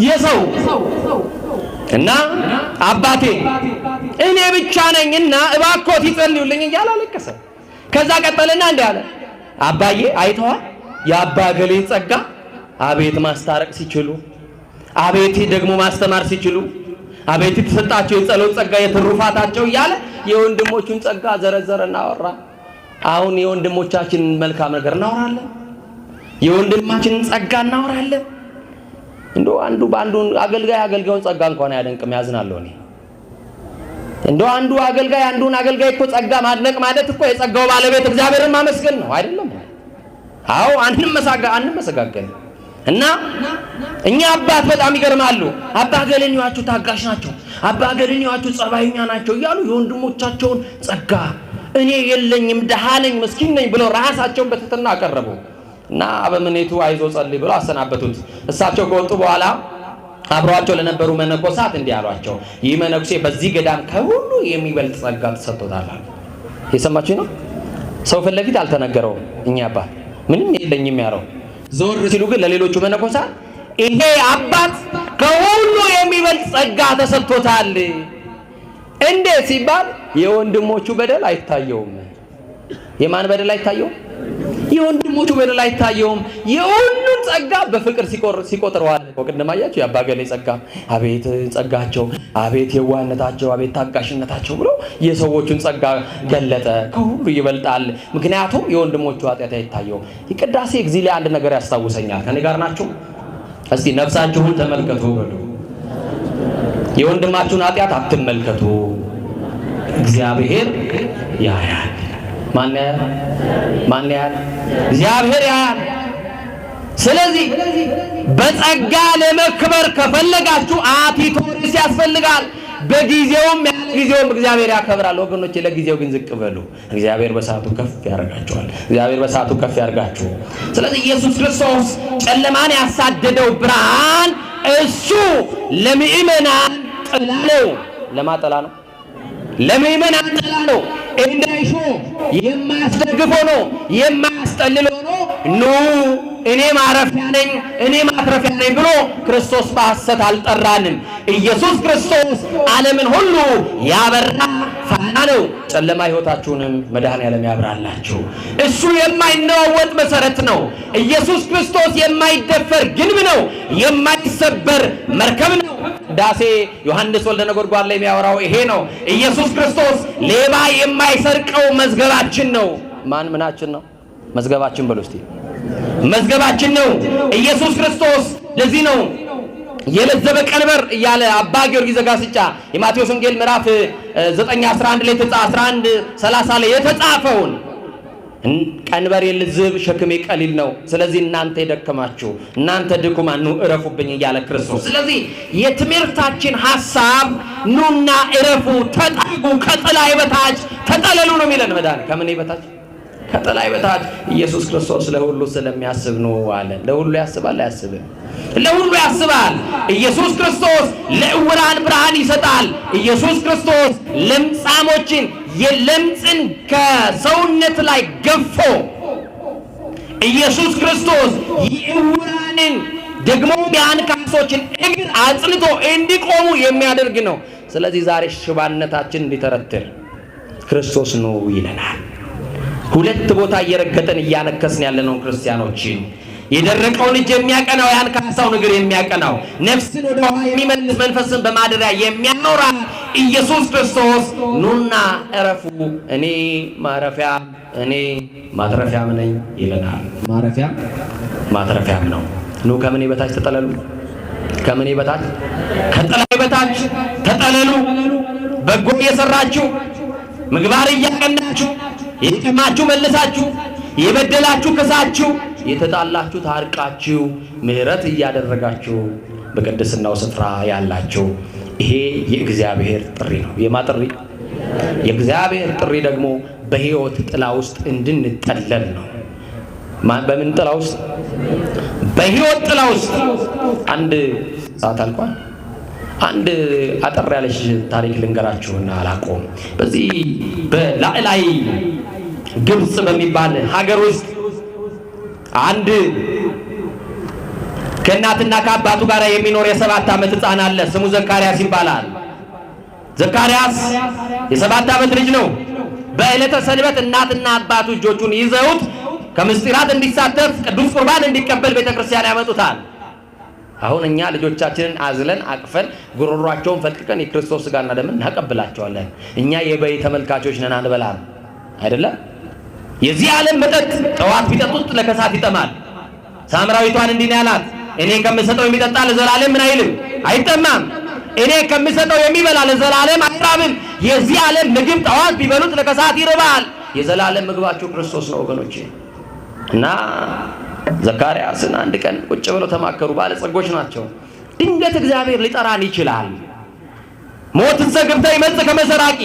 የሰው እና አባቴ እኔ ብቻ ነኝና እባክዎት ይጸልዩልኝ እያለ አለቀሰ። ከዛ ቀጠለና እንዲህ አለ፣ አባዬ አይተዋል የአባ ገሌ ጸጋ፣ አቤት ማስታረቅ ሲችሉ፣ አቤት ደግሞ ማስተማር ሲችሉ፣ አቤት የተሰጣቸው የጸሎት ጸጋ የትሩፋታቸው እያለ የወንድሞቹን ጸጋ ዘረዘረና አወራ። አሁን የወንድሞቻችንን መልካም ነገር እናወራለን፣ የወንድማችንን ጸጋ እናወራለን። እንደው አንዱ በአንዱ አገልጋዩን ጸጋ እንኳን አያደንቅም፣ ያዝናለሁ እኔ። እንደው አንዱ አገልጋይ አንዱን አገልጋይ እኮ ጸጋ ማድነቅ ማለት እኮ የጸጋው ባለቤት እግዚአብሔርን ማመስገን ነው አይደለም? አዎ አንመሰጋገን እና እኛ አባት በጣም ይገርማሉ። አባ ገሌን ይዋችሁ ታጋሽ ናቸው፣ አባ ገሌን ይዋችሁ ጸባይኛ ናቸው እያሉ የወንድሞቻቸውን ጸጋ እኔ የለኝም ደሃ ነኝ ምስኪን ነኝ ብለው ራሳቸውን በትህትና አቀረቡ እና አበምኔቱ አይዞ ጸልይ ብለው አሰናበቱት። እሳቸው ከወጡ በኋላ አብረዋቸው ለነበሩ መነኮሳት እንዲህ አሏቸው፣ ይህ መነኩሴ በዚህ ገዳም ከሁሉ የሚበልጥ ጸጋ ተሰጥቶታል። የሰማችሁ ነው። ሰው ፊት ለፊት አልተነገረውም። እኛ አባት ምንም የለኝም ያለው ዞር ሲሉ ግን ለሌሎቹ መነኮሳት ይሄ አባት ከሁሉ የሚበልጥ ጸጋ ተሰጥቶታል። እንዴት ሲባል የወንድሞቹ በደል አይታየውም። የማን በደል አይታየውም? የወንድሞቹ በደል አይታየውም። የሁሉን ጸጋ በፍቅር ሲቆጥረዋል። ቅድም አያችሁ የአባ ገሌ ጸጋ፣ አቤት ጸጋቸው፣ አቤት የዋህነታቸው፣ አቤት ታጋሽነታቸው ብሎ የሰዎቹን ጸጋ ገለጠ። ከሁሉ ይበልጣል፣ ምክንያቱም የወንድሞቹ ኃጢአት አይታየውም። የቅዳሴ ጊዜ ላይ አንድ ነገር ያስታውሰኛል። ከኔ ጋር ናችሁ? እስቲ ነፍሳችሁን ተመልከቱ በሉ። የወንድማችሁን ኃጢአት አትመልከቱ፣ እግዚአብሔር ያያል። ማን ያያል? እግዚአብሔር ያያል። ስለዚህ በጸጋ ለመክበር ከፈለጋችሁ አቲቶሪስ ያስፈልጋል። በጊዜውም ያለ ጊዜውም እግዚአብሔር ያከብራል። ወገኖቼ ለጊዜው ግን ዝቅ በሉ፣ እግዚአብሔር በሰዓቱ ከፍ ያደርጋችኋል። እግዚአብሔር በሰዓቱ ከፍ ያደርጋችሁ። ስለዚህ ኢየሱስ ክርስቶስ ጨለማን ያሳደደው ብርሃን እሱ ለምእመናን ጥላ ነው። ለማጠላ ነው? ለምእመናን ጥላ ነው። እንዳይሾ የማያስደግፍ ሆኖ የማያስጠልል ሆኖ ኑ እኔ ማረፊያ ነኝ እኔ ማትረፊያ ነኝ ብሎ ክርስቶስ በሐሰት አልጠራንም። ኢየሱስ ክርስቶስ ዓለምን ሁሉ ያበራ ፋና ነው። ጨለማ ሕይወታችሁንም መድኃኔዓለም ያብራላችሁ። እሱ የማይነዋወጥ መሰረት ነው። ኢየሱስ ክርስቶስ የማይደፈር ግንብ ነው። የማይሰበር መርከብ ነው። ዳሴ ዮሐንስ ወልደ ነጎድጓድ ላይ የሚያወራው ይሄ ነው። ኢየሱስ ክርስቶስ ሌባ የማይሰርቀው መዝገባችን ነው። ማን ምናችን ነው? መዝገባችን በሉ እስቲ። መዝገባችን ነው ኢየሱስ ክርስቶስ። ለዚህ ነው የለዘበ ቀንበር እያለ አባ ጊዮርጊስ ዘጋስጫ የማቴዎስ ወንጌል ምዕራፍ 9:11 ላይ 11:30 ላይ የተጻፈውን ቀንበር የልዝብ ሸክሜ ቀሊል ነው፣ ስለዚህ እናንተ የደከማችሁ እናንተ ድኩማን ኑ እረፉብኝ እያለ ክርስቶስ። ስለዚህ የትምህርታችን ሐሳብ ኑና እረፉ፣ ተጠጉ፣ ከጥላዬ በታች ተጠለሉ ነው የሚለን መድኃኔ። ከምን በታች? ከጥላዬ በታች። ኢየሱስ ክርስቶስ ለሁሉ ስለሚያስብ ነው አለ። ለሁሉ ያስባል አያስብም? ለሁሉ ያስባል። ኢየሱስ ክርስቶስ ለዕውራን ብርሃን ይሰጣል። ኢየሱስ ክርስቶስ ለምጻሞችን የለምጽን ከሰውነት ላይ ገፎ ኢየሱስ ክርስቶስ የዕውራንን ደግሞ የአንካሶችን እግር አጽንቶ እንዲቆሙ የሚያደርግ ነው። ስለዚህ ዛሬ ሽባነታችን እንዲተረትር ክርስቶስ ነው ይለናል። ሁለት ቦታ እየረገጠን እያነከስን ያለነው ክርስቲያኖችን የደረቀውን እጅ የሚያቀናው የአንካሳውን እግር የሚያቀናው ነፍስን ወደ ውሃ የሚመልስ መንፈስን በማደሪያ የሚያኖራ ኢየሱስ ክርስቶስ ኑና እረፉ እኔ ማረፊያ እኔ ማትረፊያም ነኝ ይለናል። ማረፊያ ማትረፊያም ነው። ኑ ከምን በታች ተጠለሉ። ከምን በታች? ከጥላዬ በታች ተጠለሉ። በጎ እየሰራችሁ ምግባር እያቀናችሁ የጠማችሁ መልሳችሁ የበደላችሁ ክሳችሁ የተጣላችሁ ታርቃችሁ ምሕረት እያደረጋችሁ በቅድስናው ስፍራ ያላችሁ ይሄ የእግዚአብሔር ጥሪ ነው። የማ ጥሪ? የእግዚአብሔር ጥሪ ደግሞ በሕይወት ጥላ ውስጥ እንድንጠለል ነው። በምን ጥላ ውስጥ? በሕይወት ጥላ ውስጥ። አንድ ሰዓት አልቋል። አንድ አጠር ያለች ታሪክ ልንገራችሁና አላቆም። በዚህ በላዕላይ ግብጽ በሚባል ሀገር ውስጥ አንድ ከእናትና ከአባቱ ጋር የሚኖር የ7 ዓመት ሕፃን አለ። ስሙ ዘካርያስ ይባላል። ዘካርያስ የ7 ዓመት ልጅ ነው። በዕለተ ሰንበት እናትና አባቱ እጆቹን ይዘውት ከምስጢራት እንዲሳተፍ ቅዱስ ቁርባን እንዲቀበል ቤተክርስቲያን ያመጡታል። አሁን እኛ ልጆቻችንን አዝለን አቅፈን ጉሮሯቸውን ፈልቅቀን የክርስቶስ ሥጋና ደምን እናቀብላቸዋለን። እኛ የበይ ተመልካቾች ነን፣ አንበላም አይደለም። የዚህ ዓለም መጠጥ ጠዋት ቢጠጡት ለከሳት ይጠማል። ሳምራዊቷን እንዲህ ነው ያላት፣ እኔ ከምሰጠው የሚጠጣ ለዘላለም ምን አይልም አይጠማም። እኔ ከምሰጠው የሚበላ ለዘላለም አይራብም። የዚህ ዓለም ምግብ ጠዋት ቢበሉት ለከሳት ይርባል። የዘላለም ምግባችሁ ክርስቶስ ነው ወገኖቼ። እና ዘካርያስን አንድ ቀን ቁጭ ብለው ተማከሩ። ባለጸጎች ናቸው። ድንገት እግዚአብሔር ሊጠራን ይችላል። ሞትን ሰግብተ ይመጽእ ከመሰራቂ፣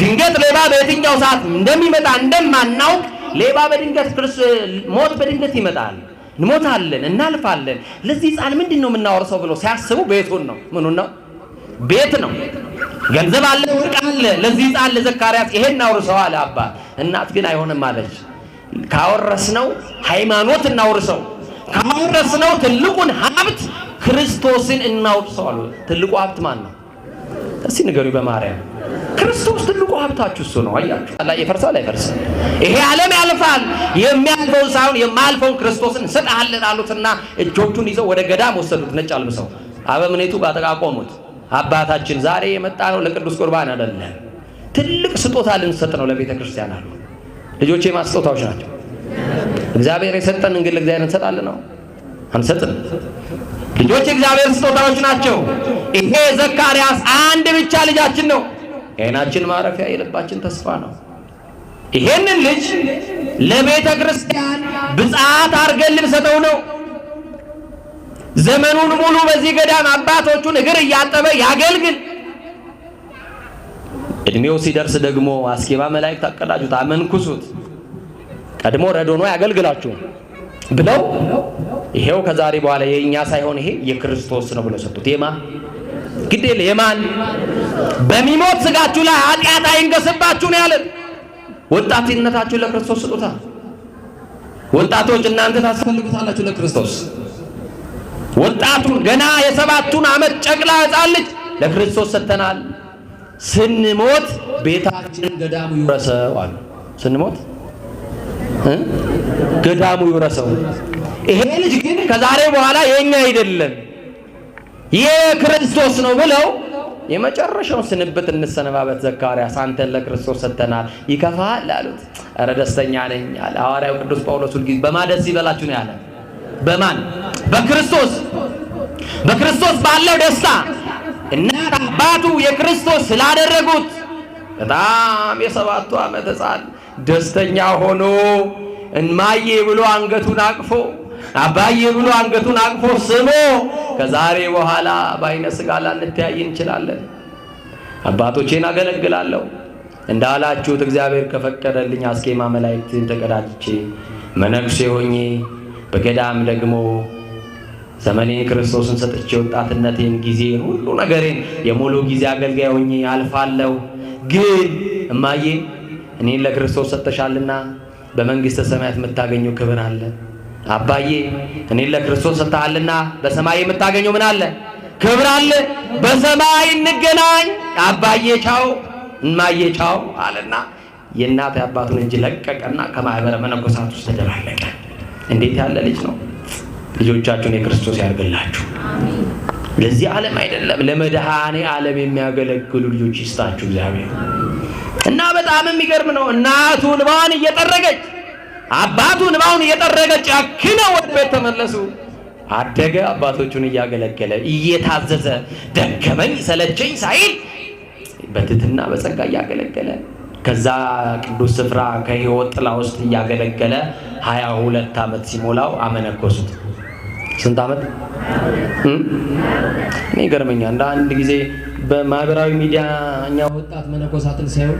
ድንገት ሌባ በየትኛው ሰዓት እንደሚመጣ እንደማናውቅ ሌባ በድንገት ሞት በድንገት ይመጣል። እንሞታለን፣ እናልፋለን። ለዚህ ሕፃን ምንድን ነው የምናወርሰው ብሎ ሲያስቡ ቤቱን ነው። ምኑን ነው? ቤት ነው። ገንዘብ አለ፣ ወርቅ አለ። ለዚህ ሕፃን ለዘካርያስ ይሄን እናውርሰው አለ አባት። እናት ግን አይሆንም አለች። ካወረስነው ሃይማኖት እናውርሰው፣ ካወረስነው ትልቁን ሀብት ክርስቶስን እናውርሰው አሉ። ትልቁ ሀብት ማን ነው? እስቲ ንገሩ በማርያም። ክርስቶስ ትልቁ ሀብታችሁ እሱ ነው። አያችሁ፣ አላህ ይፈርሳል አይፈርስም? ይሄ ዓለም ያልፋል። የሚያልፈውን ሳይሆን የማያልፈውን ክርስቶስን እንሰጥሃለን አሉትና እጆቹን ይዘው ወደ ገዳም ወሰዱት። ነጭ አልብሰው አበምኔቱ ጋር ተቃቆሙት። አባታችን ዛሬ የመጣ ነው ለቅዱስ ቁርባን አይደለም፣ ትልቅ ስጦታ ልንሰጥ ነው ለቤተ ክርስቲያን አሉ። ልጆቼ ማስጦታዎች ናቸው። እግዚአብሔር የሰጠንን ግን ለእግዚአብሔር እንሰጣለን ነው? አንሰጥም። ልጆች እግዚአብሔር ስጦታዎች ናቸው። ይሄ ዘካርያስ አንድ ብቻ ልጃችን ነው። የዓይናችን ማረፊያ የልባችን ተስፋ ነው። ይሄንን ልጅ ለቤተ ክርስቲያን ብፅዓት አድርገን ልንሰጠው ነው። ዘመኑን ሙሉ በዚህ ገዳም አባቶቹን እግር እያጠበ ያገልግል። እድሜው ሲደርስ ደግሞ አስኬማ መላእክት አቀዳጁት፣ አመንኩሱት፣ ቀድሞ ረዶኖ ያገልግላችሁ ብለው ይሄው ከዛሬ በኋላ የኛ ሳይሆን ይሄ የክርስቶስ ነው ብለው ሰጡት። የማን ግዴለ የማን በሚሞት ስጋችሁ ላይ ኃጢአት አይንገስባችሁ ነው ያለን። ወጣትነታችሁ ለክርስቶስ ስጡታ። ወጣቶች እናንተ ታስፈልጉታላችሁ ለክርስቶስ። ወጣቱን ገና የ7 ዓመት ጨቅላ ሕፃን ልጅ ለክርስቶስ ሰጥተናል። ስንሞት ቤታችንን ገዳሙ ይውረሰው አሉ። ስንሞት ገዳሙ ይውረሰው። ይሄ ልጅ ግን ከዛሬ በኋላ የኛ አይደለም የክርስቶስ ነው ብለው የመጨረሻውን ስንብት እንሰነባበት። ዘካርያስ አንተን ለክርስቶስ ሰጥተናል፣ ይከፋል አሉት። ኧረ ደስተኛ ነኝ አለ ሐዋርያው ቅዱስ ጳውሎስ። ሁልጊዜ በማን ደስ ይበላችሁ ነው ያለ? በማን? በክርስቶስ። በክርስቶስ ባለው ደስታ እናት አባቱ የክርስቶስ ስላደረጉት በጣም የ7 ዓመት ሕፃን ደስተኛ ሆኖ እማዬ ብሎ አንገቱን አቅፎ አባዬ ብሎ አንገቱን አቅፎ ስሞ ከዛሬ በኋላ በዓይነ ሥጋ ላንተያይ እንችላለን። አባቶቼን አገለግላለሁ እንዳላችሁት እግዚአብሔር ከፈቀደልኝ አስኬማ መላእክትን ተቀዳጅቼ መነኩሴ ሆኜ በገዳም ደግሞ ዘመኔን ክርስቶስን ሰጥቼ ወጣትነቴን፣ ጊዜን፣ ሁሉ ነገሬን የሙሉ ጊዜ አገልጋይ ሆኜ አልፋለሁ። ግን እማዬ እኔን ለክርስቶስ ሰጥተሻልና በመንግሥተ ሰማያት የምታገኘው ክብር አለ። አባዬ እኔን ለክርስቶስ ሰጥተሃልና በሰማይ የምታገኘው ምን አለ? ክብር አለ። በሰማይ እንገናኝ። አባዬ ቻው፣ እማዬ ቻው አለና የእናት አባቱን እጅ ለቀቀና ከማህበረ መነኮሳት ውስጥ ተደባለቀ። እንዴት ያለ ልጅ ነው! ልጆቻችሁን የክርስቶስ ያርግላችሁ። ለዚህ ዓለም አይደለም ለመድኃኔ ዓለም የሚያገለግሉ ልጆች ይስጣችሁ እግዚአብሔር። እና በጣም የሚገርም ነው። እናቱ እንባዋን እየጠረገች አባቱ እንባውን እየጠረገች ያክነው ወደ ቤት ተመለሱ። አደገ። አባቶቹን እያገለገለ እየታዘዘ ደከመኝ ሰለቸኝ ሳይል በትህትና በጸጋ እያገለገለ ከዛ ቅዱስ ስፍራ ከሕይወት ጥላ ውስጥ እያገለገለ 22 ዓመት ሲሞላው አመነኮሱት። ስንት ዓመት? እኔ ገርመኛል። እንደ አንድ ጊዜ በማህበራዊ ሚዲያ እኛ ወጣት መነኮሳትን ሳይሆን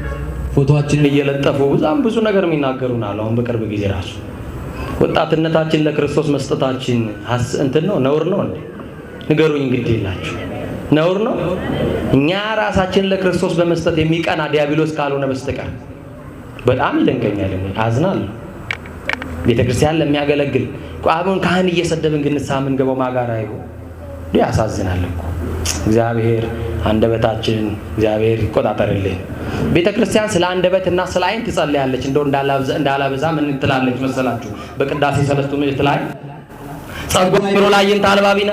ፎቶአችንን እየለጠፉ በጣም ብዙ ነገር የሚናገሩናል። አሁን በቅርብ ጊዜ ራሱ ወጣትነታችን ለክርስቶስ መስጠታችን እንትን ነው ነውር ነው እንዴ? ንገሩኝ። እንግዲህ ይላችሁ ነውር ነው። እኛ ራሳችንን ለክርስቶስ በመስጠት የሚቀና ዲያብሎስ ካልሆነ በስተቀር በጣም ይደንቀኛል። አዝናለሁ። ቤተክርስቲያን ለሚያገለግል አሁን ካህን እየሰደብን ግን ንስሐ የምንገባው ማጋራ ይሁን ያሳዝናል እኮ። እግዚአብሔር አንደበታችንን እግዚአብሔር ይቆጣጠርልን። ቤተክርስቲያን ስለ አንደበትና ስለ ዓይን ትጸልያለች። እንደው እንዳላበዛ ምን ትላለች መሰላችሁ? በቅዳሴ ሰለስቱ ምዕት ላይ ጸጉር አይምሮ ላይ ይንታልባቢና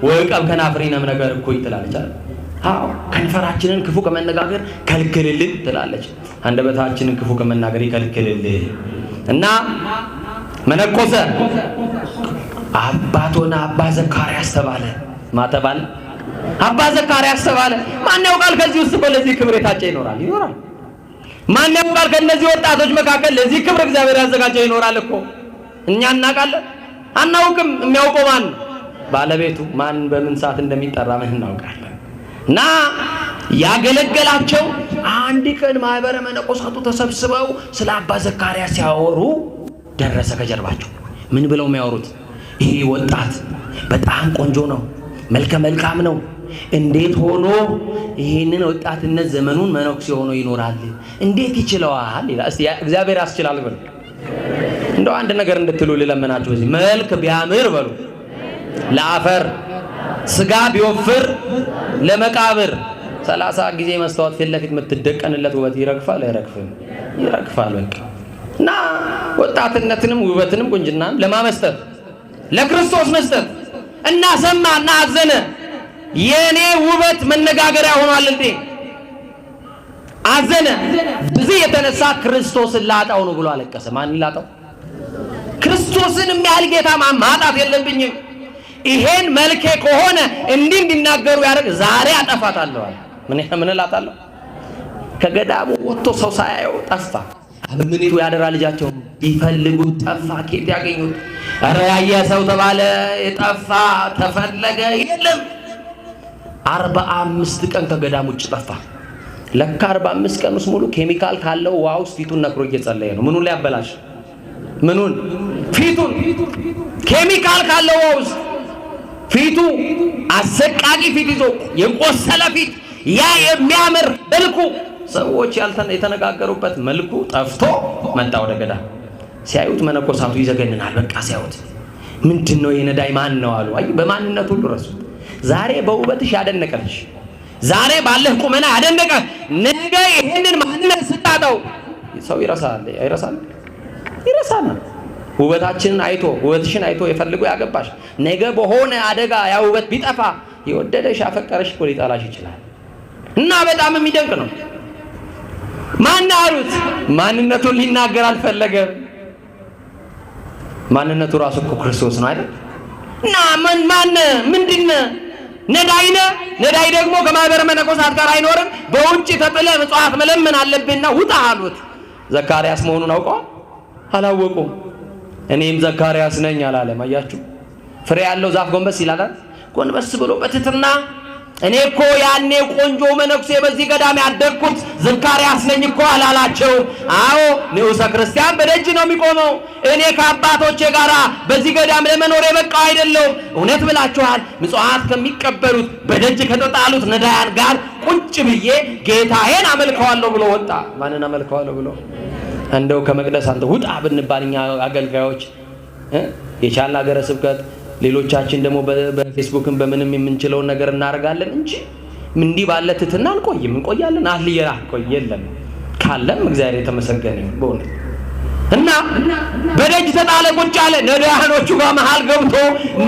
ወቀብ ከናፍሪነም ነገር እኮ ትላለች። አዎ ከንፈራችንን ክፉ ከመነጋገር ከልክልልን ትላለች። አንደበታችንን ክፉ ከመናገር ይከልክልልን እና መነኮሰ አባቶና አባ ዘካርያስ ተባለ። ማተባለ አባ ዘካርያስ ተባለ። ማን ያውቃል ከዚህ ውስጥ ለዚህ ክብር የታጨ ይኖራል? ማን ያውቃል ከነዚህ ወጣቶች መካከል ለዚህ ክብር እግዚአብሔር ያዘጋጀው ይኖራል እኮ። እኛ እናውቃለን? አናውቅም። የሚያውቀው ማን? ባለቤቱ። ማን በምን ሰዓት እንደሚጠራ ምን እናውቃለን? እና ያገለገላቸው አንድ ቀን ማህበረ መነኮሳቱ ተሰብስበው ስለ አባ ዘካርያስ ሲያወሩ ደረሰ ከጀርባቸው። ምን ብለው የሚያወሩት? ይሄ ወጣት በጣም ቆንጆ ነው፣ መልከ መልካም ነው። እንዴት ሆኖ ይሄንን ወጣትነት ዘመኑን መነኩሴ ሆኖ ይኖራል? እንዴት ይችለዋል? እስቲ እግዚአብሔር ያስችላል በሉ። እንደው አንድ ነገር እንድትሉ ልለምናችሁ። በዚህ መልክ ቢያምር በሉ ለአፈር፣ ስጋ ቢወፍር ለመቃብር። 30 ጊዜ መስታወት ፊት ለፊት የምትደቀንለት ውበት ይረግፋል አይረግፍም? ይረግፋል። በቃ እና ወጣትነትንም ውበትንም ቁንጅናን ለማመስጠት ለክርስቶስ መስጠት እና ሰማና አዘነ። የኔ ውበት መነጋገሪያ ሆኗል እንዴ? አዘነ። በዚህ የተነሳ ክርስቶስን ላጣው ነው ብሎ አለቀሰ። ማን ላጣው? ክርስቶስን የሚያህል ጌታ ማጣት የለብኝም። ይሄን መልኬ ከሆነ እንዲህ እንዲናገሩ ያደርግ ዛሬ አጠፋታለሁ አለ። ምን እላታለሁ? ከገዳሙ ወጥቶ ሰው ሳያየው ጠፋ። አበምኔቱ ያደራ ልጃቸው ይፈልጉት ጠፋ። ኬት ያገኙት? ኧረ ያየ ሰው ተባለ፣ ጠፋ፣ ተፈለገ፣ የለም። 45 ቀን ከገዳሙ ውጭ ጠፋ። ለካ 45 ቀን ውስጥ ሙሉ ኬሚካል ካለው ውሃ ውስጥ ፊቱን ነክሮ እየጸለየ ነው። ምኑን ሊያበላሽ? ምኑን? ፊቱን። ኬሚካል ካለው ውሃ ውስጥ ፊቱ አሰቃቂ ፊት ይዞ የቆሰለ ፊት፣ ያ የሚያምር መልኩ ሰዎች የተነጋገሩበት መልኩ ጠፍቶ መጣ ወደ ገዳም። ሲያዩት መነኮሳቱ ይዘገንናል። በቃ ሲያዩት ምንድነው የነዳይ ማን ነው አሉ። አይ በማንነቱ ሁሉ ረሱት። ዛሬ በውበትሽ ያደነቀልሽ፣ ዛሬ ባለህ ቁመና ያደነቀ፣ ነገ ይሄንን ማንነት ስታጣው ሰው ይረሳል። አይረሳል? ይረሳል። ውበታችንን አይቶ ውበትሽን አይቶ የፈልጎ ያገባሽ ነገ በሆነ አደጋ ያ ውበት ቢጠፋ የወደደሽ ያፈቀረሽ እኮ ሊጠላሽ ይችላል። እና በጣም የሚደንቅ ነው። ማን አሉት? ማንነቱን ሊናገር አልፈለገም። ማንነቱ ራሱ እኮ ክርስቶስ ነው አይደል? እና ማን ምንድነ? ነዳይነ። ነዳይ ደግሞ ከማህበረ መነኮሳት ጋር አይኖርም። በውጭ ተጥለ መጽዋት መለመን አለብህና ውጣ አሉት። ዘካርያስ መሆኑን አውቀዋል? አላወቁም። እኔም ዘካርያስ ነኝ አላለም። አያችሁ፣ ፍሬ ያለው ዛፍ ጎንበስ ይላል። ጎንበስ ብሎ በትህትና እኔ እኮ ያኔ ቆንጆ መነኩሴ በዚህ ገዳም ያደግኩት ዘካርያስ ነኝ እኮ አላላቸው። አዎ ንዑሰ ክርስቲያን በደጅ ነው የሚቆመው። እኔ ከአባቶቼ ጋር በዚህ ገዳም ለመኖር የበቃው አይደለሁም። እውነት ብላችኋል። ምጽዋት ከሚቀበሉት በደጅ ከተጣሉት ነዳያን ጋር ቁጭ ብዬ ጌታዬን አመልከዋለሁ ብሎ ወጣ። ማንን አመልከዋለሁ ብሎ? እንደው ከመቅደስ አንተ ውጣ ብንባል እኛ አገልጋዮች የቻልን ሀገረ ስብከት ሌሎቻችን ደግሞ በፌስቡክም በምንም የምንችለውን ነገር እናደርጋለን እንጂ እንዲህ ባለ ትህትና አንቆይም። እንቆያለን አልየራ ቆይ የለም ካለም እግዚአብሔር የተመሰገነ ይሁን በእውነት። እና በደጅ ተጣለ ቁጭ አለ። ነዳያኖቹ ጋር መሃል ገብቶ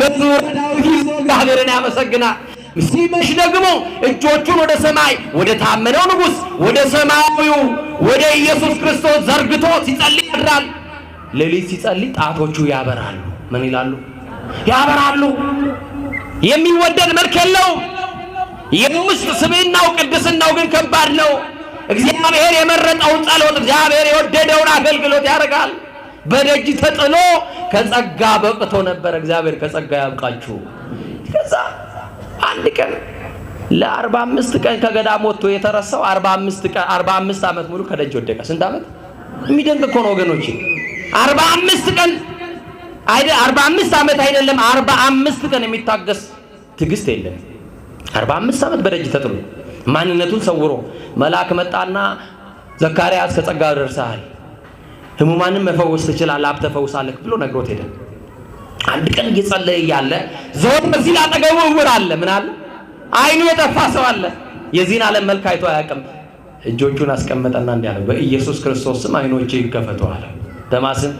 መዝሙረ ዳዊት ይዞ እግዚአብሔርን ያመሰግናል። ሲመሽ ደግሞ እጆቹን ወደ ሰማይ ወደ ታመነው ንጉሥ ወደ ሰማያዊው ወደ ኢየሱስ ክርስቶስ ዘርግቶ ሲጸልይ ያድራል። ሌሊት ሲጸልይ ጣቶቹ ያበራሉ። ምን ይላሉ? ያበራሉ። የሚወደድ መልክ የለውም። የውስጥ ስብዕናው ቅድስናው ግን ከባድ ነው። እግዚአብሔር የመረጠውን ጸሎት፣ እግዚአብሔር የወደደውን አገልግሎት ያደርጋል። በደጅ ተጥሎ ከጸጋ በቅቶ ነበር። እግዚአብሔር ከጸጋ ያብቃችሁ። ከዛ አንድ ቀን ለ45 ቀን ከገዳም ወጥቶ የተረሳው 45 ዓመት ሙሉ ከደጅ ወደቀ። ስንት ዓመት? የሚደንቅ እኮ ነው ወገኖቼ። 45 ቀን 45 ዓመት አይደለም 45 ቀን የሚታገስ ትዕግስት የለም። 45 ዓመት በደጅ ተጥሎ ማንነቱን ሰውሮ መልአክ መጣና ዘካርያስ ከጸጋ ደርሰሃል፣ ህሙማንን መፈወስ ትችላለህ፣ ሀብተ ፈውሳለህ ብሎ ነግሮት ሄደ። አንድ ቀን እየጸለየ ያለ ዞር ሲል አጠገቡ ዕውር አለ። ምን አለ? አይኑ የጠፋ ሰው አለ። የዚህን ዓለም መልክ አይቶ አያውቅም። እጆቹን አስቀመጠና እንዲህ አለ፣ በኢየሱስ ክርስቶስ ስም አይኖቼ ይከፈቱ አለ። በማስም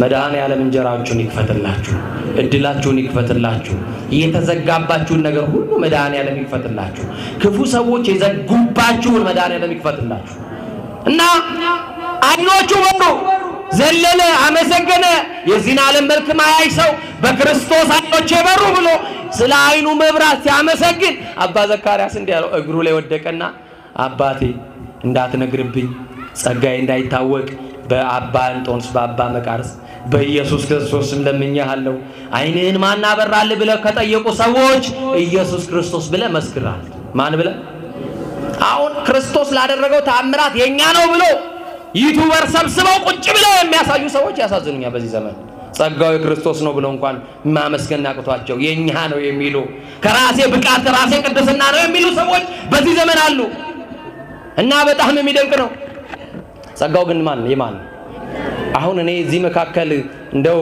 መድኃኔዓለም እንጀራችሁን ይክፈትላችሁ፣ እድላችሁን ይክፈትላችሁ፣ የተዘጋባችሁን ነገር ሁሉ መድኃኔዓለም ይክፈትላችሁ፣ ክፉ ሰዎች የዘጉባችሁን መድኃኔዓለም ይክፈትላችሁ እና አይኖቹ በሩ። ዘለለ፣ አመሰገነ። የዚህን ዓለም መልክ ማያይ ሰው በክርስቶስ አይኖቼ በሩ ብሎ ስለ አይኑ መብራት ሲያመሰግን አባ ዘካርያስ እንዲህ ያለው እግሩ ላይ ወደቀና አባቴ እንዳትነግርብኝ ጸጋዬ እንዳይታወቅ በአባ እንጦንስ በአባ መቃርስ በኢየሱስ ክርስቶስም ለምኜሃለሁ። አይንህን ማን አበራልህ ብለህ ከጠየቁ ሰዎች ኢየሱስ ክርስቶስ ብለህ መስክራል። ማን ብለህ? አሁን ክርስቶስ ላደረገው ተአምራት የኛ ነው ብሎ ዩቲዩበር ሰብስበው ቁጭ ብለው የሚያሳዩ ሰዎች ያሳዝኑኛል። በዚህ ዘመን ጸጋው የክርስቶስ ነው ብለው እንኳን ማመስገን ያቅቷቸው የኛ ነው የሚሉ ከራሴ ብቃት ከራሴ ቅድስና ነው የሚሉ ሰዎች በዚህ ዘመን አሉ እና በጣም የሚደንቅ ነው። ጸጋው ግን የማን? አሁን እኔ እዚህ መካከል እንደው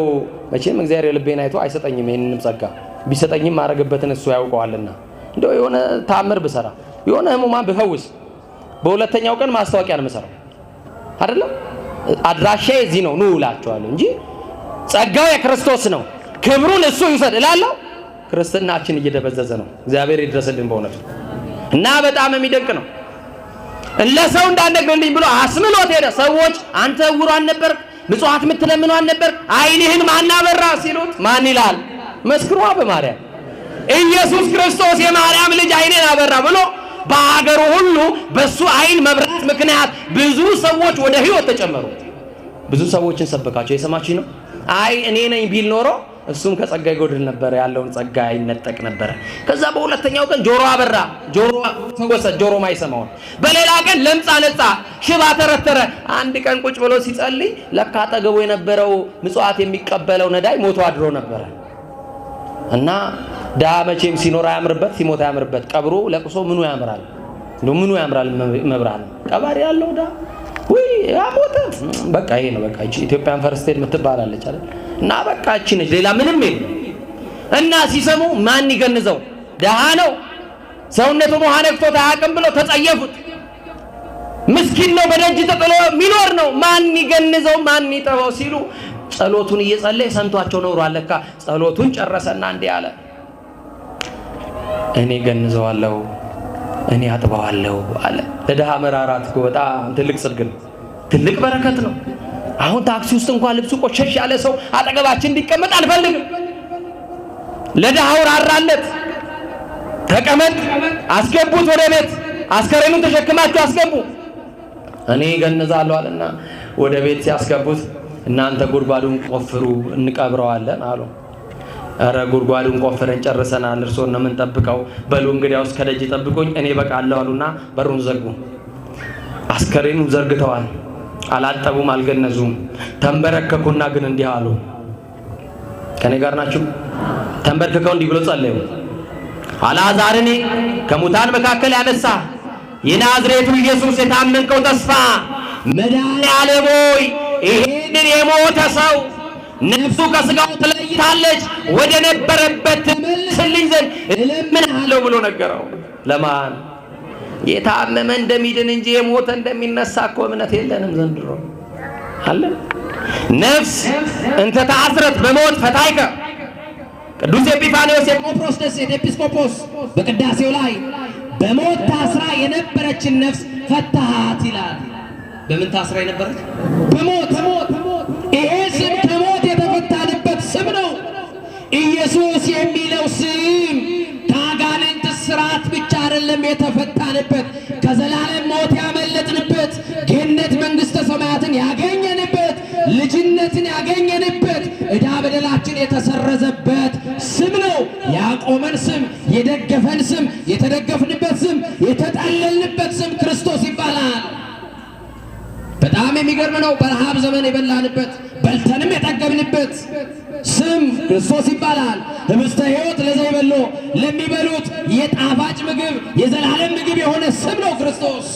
መቼም እግዚአብሔር ልቤን አይቶ አይሰጠኝም። ይሄንንም ጸጋ ቢሰጠኝም ማረግበትን እሱ ያውቀዋልና እንደው የሆነ ታምር ብሰራ የሆነ ህሙማን ብፈውስ በሁለተኛው ቀን ማስታወቂያ ነው የምሰራው አይደለም። አድራሻዬ እዚህ ነው ኑ እላቸዋለሁ እንጂ ጸጋው የክርስቶስ ነው ክብሩን እሱ ይውሰድ እላለሁ። ክርስትናችን እየደበዘዘ ነው። እግዚአብሔር ይድረስልን በእውነቱ እና በጣም የሚደንቅ ነው። ለሰው እንዳነግርልኝ ብሎ አስምሎት ሄደ። ሰዎች አንተ ዕውር ነበር፣ ምጽዋት የምትለምነው ነበር፣ አይንህን ማን አበራ ሲሉት ማን ይላል? መስክሯ በማርያም ኢየሱስ ክርስቶስ የማርያም ልጅ አይኔን አበራ ብሎ በአገሩ ሁሉ በሱ አይን መብራት ምክንያት ብዙ ሰዎች ወደ ህይወት ተጨመሩ። ብዙ ሰዎችን ሰበካቸው። የሰማችሁ ነው። አይ እኔ ነኝ ቢል ኖሮ እሱም ከጸጋ ይጎድል ነበር፣ ያለውን ጸጋ ይነጠቅ ነበር። ከዛ በሁለተኛው ቀን ጆሮ አበራ፣ ጆሮ ፈወሰ፣ ጆሮ ማይሰማውን። በሌላ ቀን ለምጻ ነጻ፣ ሽባ ተረተረ። አንድ ቀን ቁጭ ብሎ ሲጸልይ ለካ አጠገቡ የነበረው ምጽዋት የሚቀበለው ነዳይ ሞቶ አድሮ ነበር። እና ዳ መቼም ሲኖር አያምርበት፣ ሲሞት አያምርበት። ቀብሩ ለቅሶ ምኑ ያምራል? ምኑ ያምራል? መብራት ቀባሪ ያለው ዳ ወይ አሞተ። በቃ ይሄ ነው። በቃ ኢትዮጵያን ፈርስቴድ የምትባላለች አይደል? እና በቃ እቺ ነች፣ ሌላ ምንም የለም። እና ሲሰሙ ማን ይገንዘው? ደሃ ነው፣ ሰውነቱን ውሃ ነክቶት አያውቅም ብሎ ተጸየፉት። ምስኪን ነው፣ በደጅ ተጥሎ የሚኖር ነው፣ ማን ይገንዘው? ማን ይጠባው ሲሉ ጸሎቱን እየጸለየ ሰምቷቸው ኖሯል። ለካ ጸሎቱን ጨረሰና እንዲህ አለ፣ እኔ ገንዘዋለሁ፣ እኔ አጥባዋለሁ አለ። ለደሃ መራራት እኮ በጣም ትልቅ ጽድቅ ነው፣ ትልቅ በረከት ነው። አሁን ታክሲ ውስጥ እንኳን ልብሱ ቆሸሽ ያለ ሰው አጠገባችን እንዲቀመጥ አልፈልግም። ለደሃው ራራለት፣ ተቀመጥ፣ አስገቡት ወደ ቤት፣ አስከሬኑን ተሸክማችሁ አስገቡ፣ እኔ ገንዛለሁ አለና ወደ ቤት ሲያስገቡት እናንተ ጉድጓዱን ቆፍሩ እንቀብረዋለን አሉ። ኧረ ጉድጓዱን ቆፍረን ጨርሰናል፣ እርሶን ነው የምንጠብቀው። በሉ እንግዲያውስ ከደጅ ጠብቁኝ እኔ በቃለሁ አሉና በሩን ዘጉ። አስከሬኑን ዘርግተዋል፣ አላጠቡም፣ አልገነዙም። ተንበረከኩና ግን እንዲህ አሉ። ከኔ ጋር ናችሁ? ተንበርክከው እንዲህ ብሎ ጸለዩ። አልዓዛርን ከሙታን መካከል ያነሳ የናዝሬቱ ኢየሱስ የታመንከው ተስፋ መድኃኔዓለም ሆይ ይሄንን የሞተ ሰው ነፍሱ ከስጋው ተለይታለች፣ ወደ ነበረበት ትመልስልኝ ዘንድ እለምንሃለሁ ብሎ ነገረው። ለማን? የታመመ እንደሚድን እንጂ የሞተ እንደሚነሳ እኮ እምነት የለንም ዘንድሮ አለ። ነፍስ እንተ ተአስረት በሞት ፈታይከ። ቅዱስ ኤጲፋንዮስ የቆጵሮስ ደሴት ኤጲስቆጶስ በቅዳሴው ላይ በሞት ታስራ የነበረችን ነፍስ ፈታሃት ይላል። በምን ታስራ የነበረች? በሞት። ይሄ ስም ከሞት የተፈታንበት ስም ነው። ኢየሱስ የሚለው ስም ከአጋንንት እስራት ብቻ አይደለም የተፈታንበት፣ ከዘላለም ሞት ያመለጥንበት፣ ገነት መንግሥተ ሰማያትን ያገኘንበት፣ ልጅነትን ያገኘንበት፣ ዕዳ በደላችን የተሰረዘበት ስም ነው። ያቆመን ስም፣ የደገፈን ስም፣ የተደገፍንበት ስም፣ የተጠለልንበት ስም ክርስቶስ ይባላል። በጣም የሚገርም ነው። በረሃብ ዘመን የበላንበት፣ በልተንም የጠገብንበት ስም ክርስቶስ ይባላል። ህብስተ ሕይወት ለዘይበሉ ለሚበሉት የጣፋጭ ምግብ የዘላለም ምግብ የሆነ ስም ነው ክርስቶስ።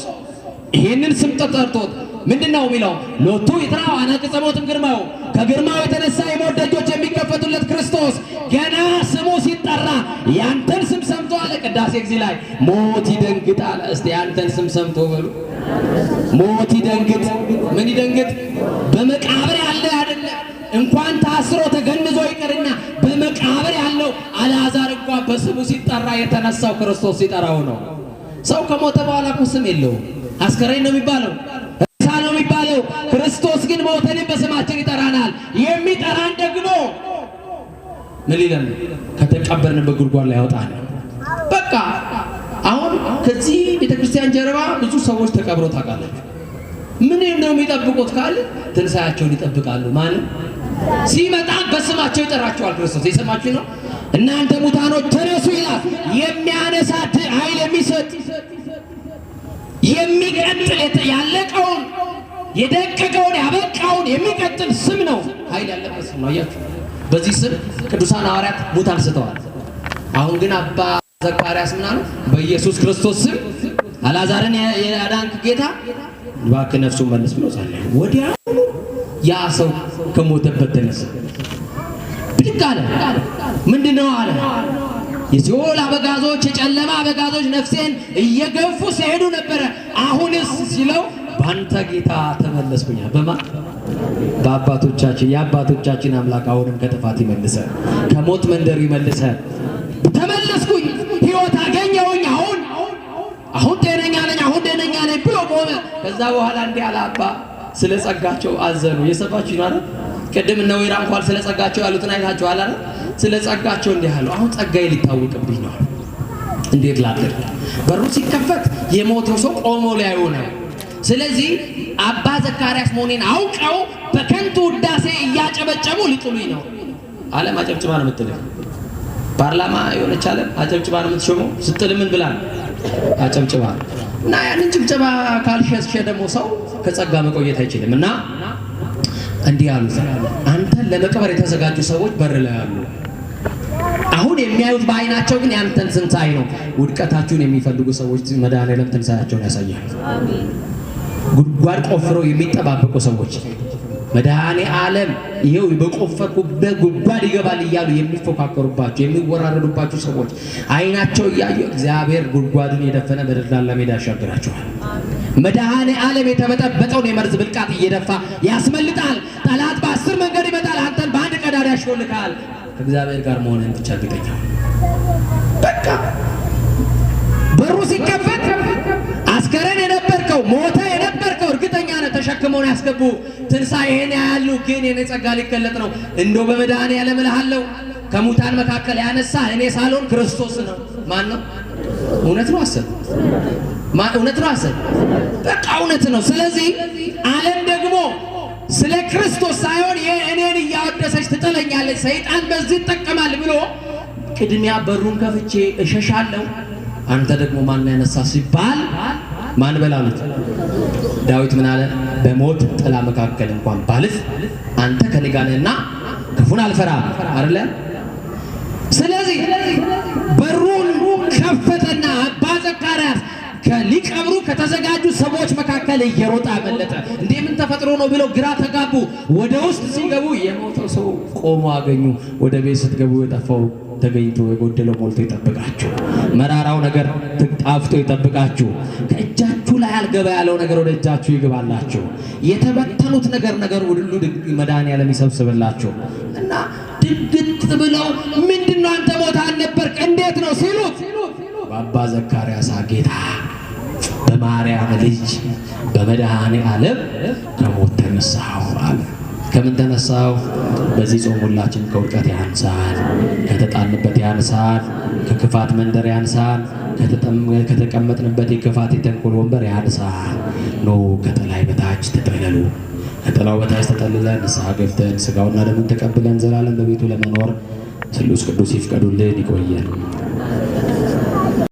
ይህንን ስም ተጠርቶት ምንድነው የሚለው? ሎቱ ይትራው አናቅጸ ሞትም ግርማው፣ ከግርማው የተነሳ የሞት ደጆች የሚከፈቱለት ክርስቶስ ገና ስሙ ሲጠራ ያንተን ስም ሰምቶ አለ ቅዳሴ ጊዜ ላይ ሞት ይደንግጥ አለ። እስቲ ያንተን ስም ሰምቶ በሉ። ሞት ይደንግጥ። ምን ይደንግጥ? በመቃብር ያለ አይደለ እንኳን ታስሮ ተገንዞ ይቀርና በመቃብር ያለው አልዓዛር እንኳን በስሙ ሲጠራ የተነሳው ክርስቶስ ሲጠራው ነው። ሰው ከሞተ በኋላ እኮ ስም የለውም፣ አስከሬን ነው የሚባለው፣ ሬሳ ነው የሚባለው። ክርስቶስ ግን ሞተንም በስማችን ይጠራናል። የሚጠራን ደግሞ ምን ይላል? ከተቀበርንበት ጉድጓድ ላይ ያወጣል። በቃ አሁን ከዚህ ቤተክርስቲያን ጀርባ ብዙ ሰዎች ተቀብሮ ታውቃላችሁ። ምን ነው የሚጠብቁት ካለ ትንሳኤያቸውን ይጠብቃሉ። ማንም ሲመጣ በስማቸው ይጠራቸዋል ክርስቶስ። የሰማችሁ ነው። እናንተ ሙታኖች ተነሱ ይላል። የሚያነሳ ኃይል የሚሰጥ የሚቀጥል ያለቀውን የደቀቀውን ያበቃውን የሚቀጥል ስም ነው። ኃይል ያለበት ስም ነው። አያችሁ፣ በዚህ ስም ቅዱሳን ሐዋርያት ሙት አንስተዋል። አሁን ግን አባ ዘካርያስ ምን አሉ? በኢየሱስ ክርስቶስ ስም አልዓዛርን ያዳንክ ጌታ እባክህ ነፍሱን መልስ ብሎ ጸለየ። ወዲያው ያ ሰው ከሞተበት ተነሳ፣ ብድግ አለ። ምንድነው አለ? የሲኦል አበጋዞች የጨለማ አበጋዞች ነፍሴን እየገፉ ሲሄዱ ነበረ። አሁንስ ሲለው ባንተ ጌታ ተመለስኩኝ። በማን? በአባቶቻችን የአባቶቻችን አምላክ አሁንም ከጥፋት ይመልሰ፣ ከሞት መንደር ይመልሰ። ተመለስኩኝ፣ ሕይወት አገኘሁኝ፣ አሁን ጤነኛ ነኝ፣ አሁን ደህነኛ ነኝ ብሎ ቆመ። ከዛ በኋላ እንዲህ አለ። አባ ስለ ጸጋቸው አዘኑ። የሰባችሁ ነው አይደል? ቅድም እነ ወይራ እንኳን ስለ ጸጋቸው ያሉትን አይታችኋል አይደል? ስለ ጸጋቸው እንዲህ አሉ። አሁን ጸጋዬ ሊታወቅብኝ ነው። እንዴት ላድርግ? በሩ ሲከፈት የሞተው ሰው ቆሞ ሊያዩ ነው። ስለዚህ አባ ዘካርያስ መሆኔን አውቀው በከንቱ ውዳሴ እያጨበጨቡ ሊጥሉኝ ነው። ዓለም አጨብጭባ ነው የምትልህ። ፓርላማ የሆነች ዓለም አጨብጭባ ነው የምትሾመው። ስትል ምን ብላ አጨብጭባ። እና ያንን ጭብጨባ ካልሸሸ ደግሞ ሰው ከጸጋ መቆየት አይችልም። እና እንዲህ አሉት፣ አንተን ለመቅበር የተዘጋጁ ሰዎች በር ላይ አሉ። አሁን የሚያዩት በአይናቸው ግን ያንተን ትንሣኤ ነው። ውድቀታችሁን የሚፈልጉ ሰዎች መድኃኔዓለም ትንሣኤያቸውን ያሳያል። ጉድጓድ ቆፍረው የሚጠባበቁ ሰዎች መድኃኔዓለም ይሄው በቆፈርኩበት ጉድጓድ ይገባል እያሉ የሚፎካከሩባቸው የሚወራረዱባቸው ሰዎች አይናቸው እያዩ እግዚአብሔር ጉድጓዱን የደፈነ በደልዳላ ሜዳ ያሻግራቸዋል። መድኃኔዓለም የተበጠበጠውን የመርዝ ብልቃጥ እየደፋ ያስመልጣል። ጠላት በ10 መንገድ ይመጣል፣ አንተን በአንድ ቀዳዳ ያሾልካል። ከእግዚአብሔር ጋር መሆንን ብቻ እርግጠኛ። በቃ በሩ ሲከፈት አስከሬን የነበርከው ሞተ የነበርከው እርግጠኛ ነህ ተሸክመውን ያስገቡ ትንሣኤህን ያያሉ። ግን የኔ ጸጋ ሊገለጥ ነው። እንደው በመድኃኔዓለም እልሃለሁ ከሙታን መካከል ያነሳ እኔ ሳልሆን ክርስቶስ ነው። ማን ነው? እውነት ነው አሰብ እውነት ነው አሰብ በቃ እውነት ነው። ስለዚህ ዓለም ደግሞ ስለ ክርስቶስ ሳይሆን እኔን እያወደሰች ትጠለኛለች፣ ሰይጣን በዚህ ይጠቀማል ብሎ ቅድሚያ በሩን ከፍቼ እሸሻለሁ። አንተ ደግሞ ማን ያነሳ ሲባል ማን በላሉት? ዳዊት ምን አለ? በሞት ጥላ መካከል እንኳን ባልፍ አንተ ከኔ ጋር ነህና ክፉን አልፈራም አይደለ? ስለዚህ በሩን ከፈተና አባ ዘካርያስ ሊቀብሩ ከተዘጋጁ ሰዎች መካከል እየሮጠ አመለጠ። እንዴ ምን ተፈጥሮ ነው ብለው ግራ ተጋቡ። ወደ ውስጥ ሲገቡ የሞተው ሰው ቆሞ አገኙ። ወደ ቤት ስትገቡ የጠፋው ተገኝቶ የጎደለው ሞልቶ ይጠብቃችሁ። መራራው ነገር ጣፍጦ ይጠብቃችሁ። ከእጃችሁ ላይ አልገባ ያለው ነገር ወደ እጃችሁ ይገባላችሁ። የተበተኑት ነገር ሁሉ መድኃኔዓለም ይሰብስብላችሁ። እና ድግት ብለው ምንድነው አንተ ሞታ አልነበርክ እንዴት ነው ሲሉት በአባ ዘካርያስ ጌታ በማርያም ልጅ በመድኃኔዓለም ከሞት ተነሳሁ አለ። ከምን ተነሳሁ? በዚህ ጾም ሁላችን ከውድቀት ያንሳል፣ ከተጣልንበት ያንሳል፣ ከክፋት መንደር ያንሳል፣ ከተቀመጥንበት የክፋት የተንኮል ወንበር ያንሳል። ኖ ከጥላይ በታች ተጠለሉ። ከጥላው በታች ተጠልለን ንስሐ ገብተን ሥጋውና ደሙን ተቀብለን ዘላለም በቤቱ ለመኖር ስሉስ ቅዱስ ይፍቀዱልን። ይቆየን።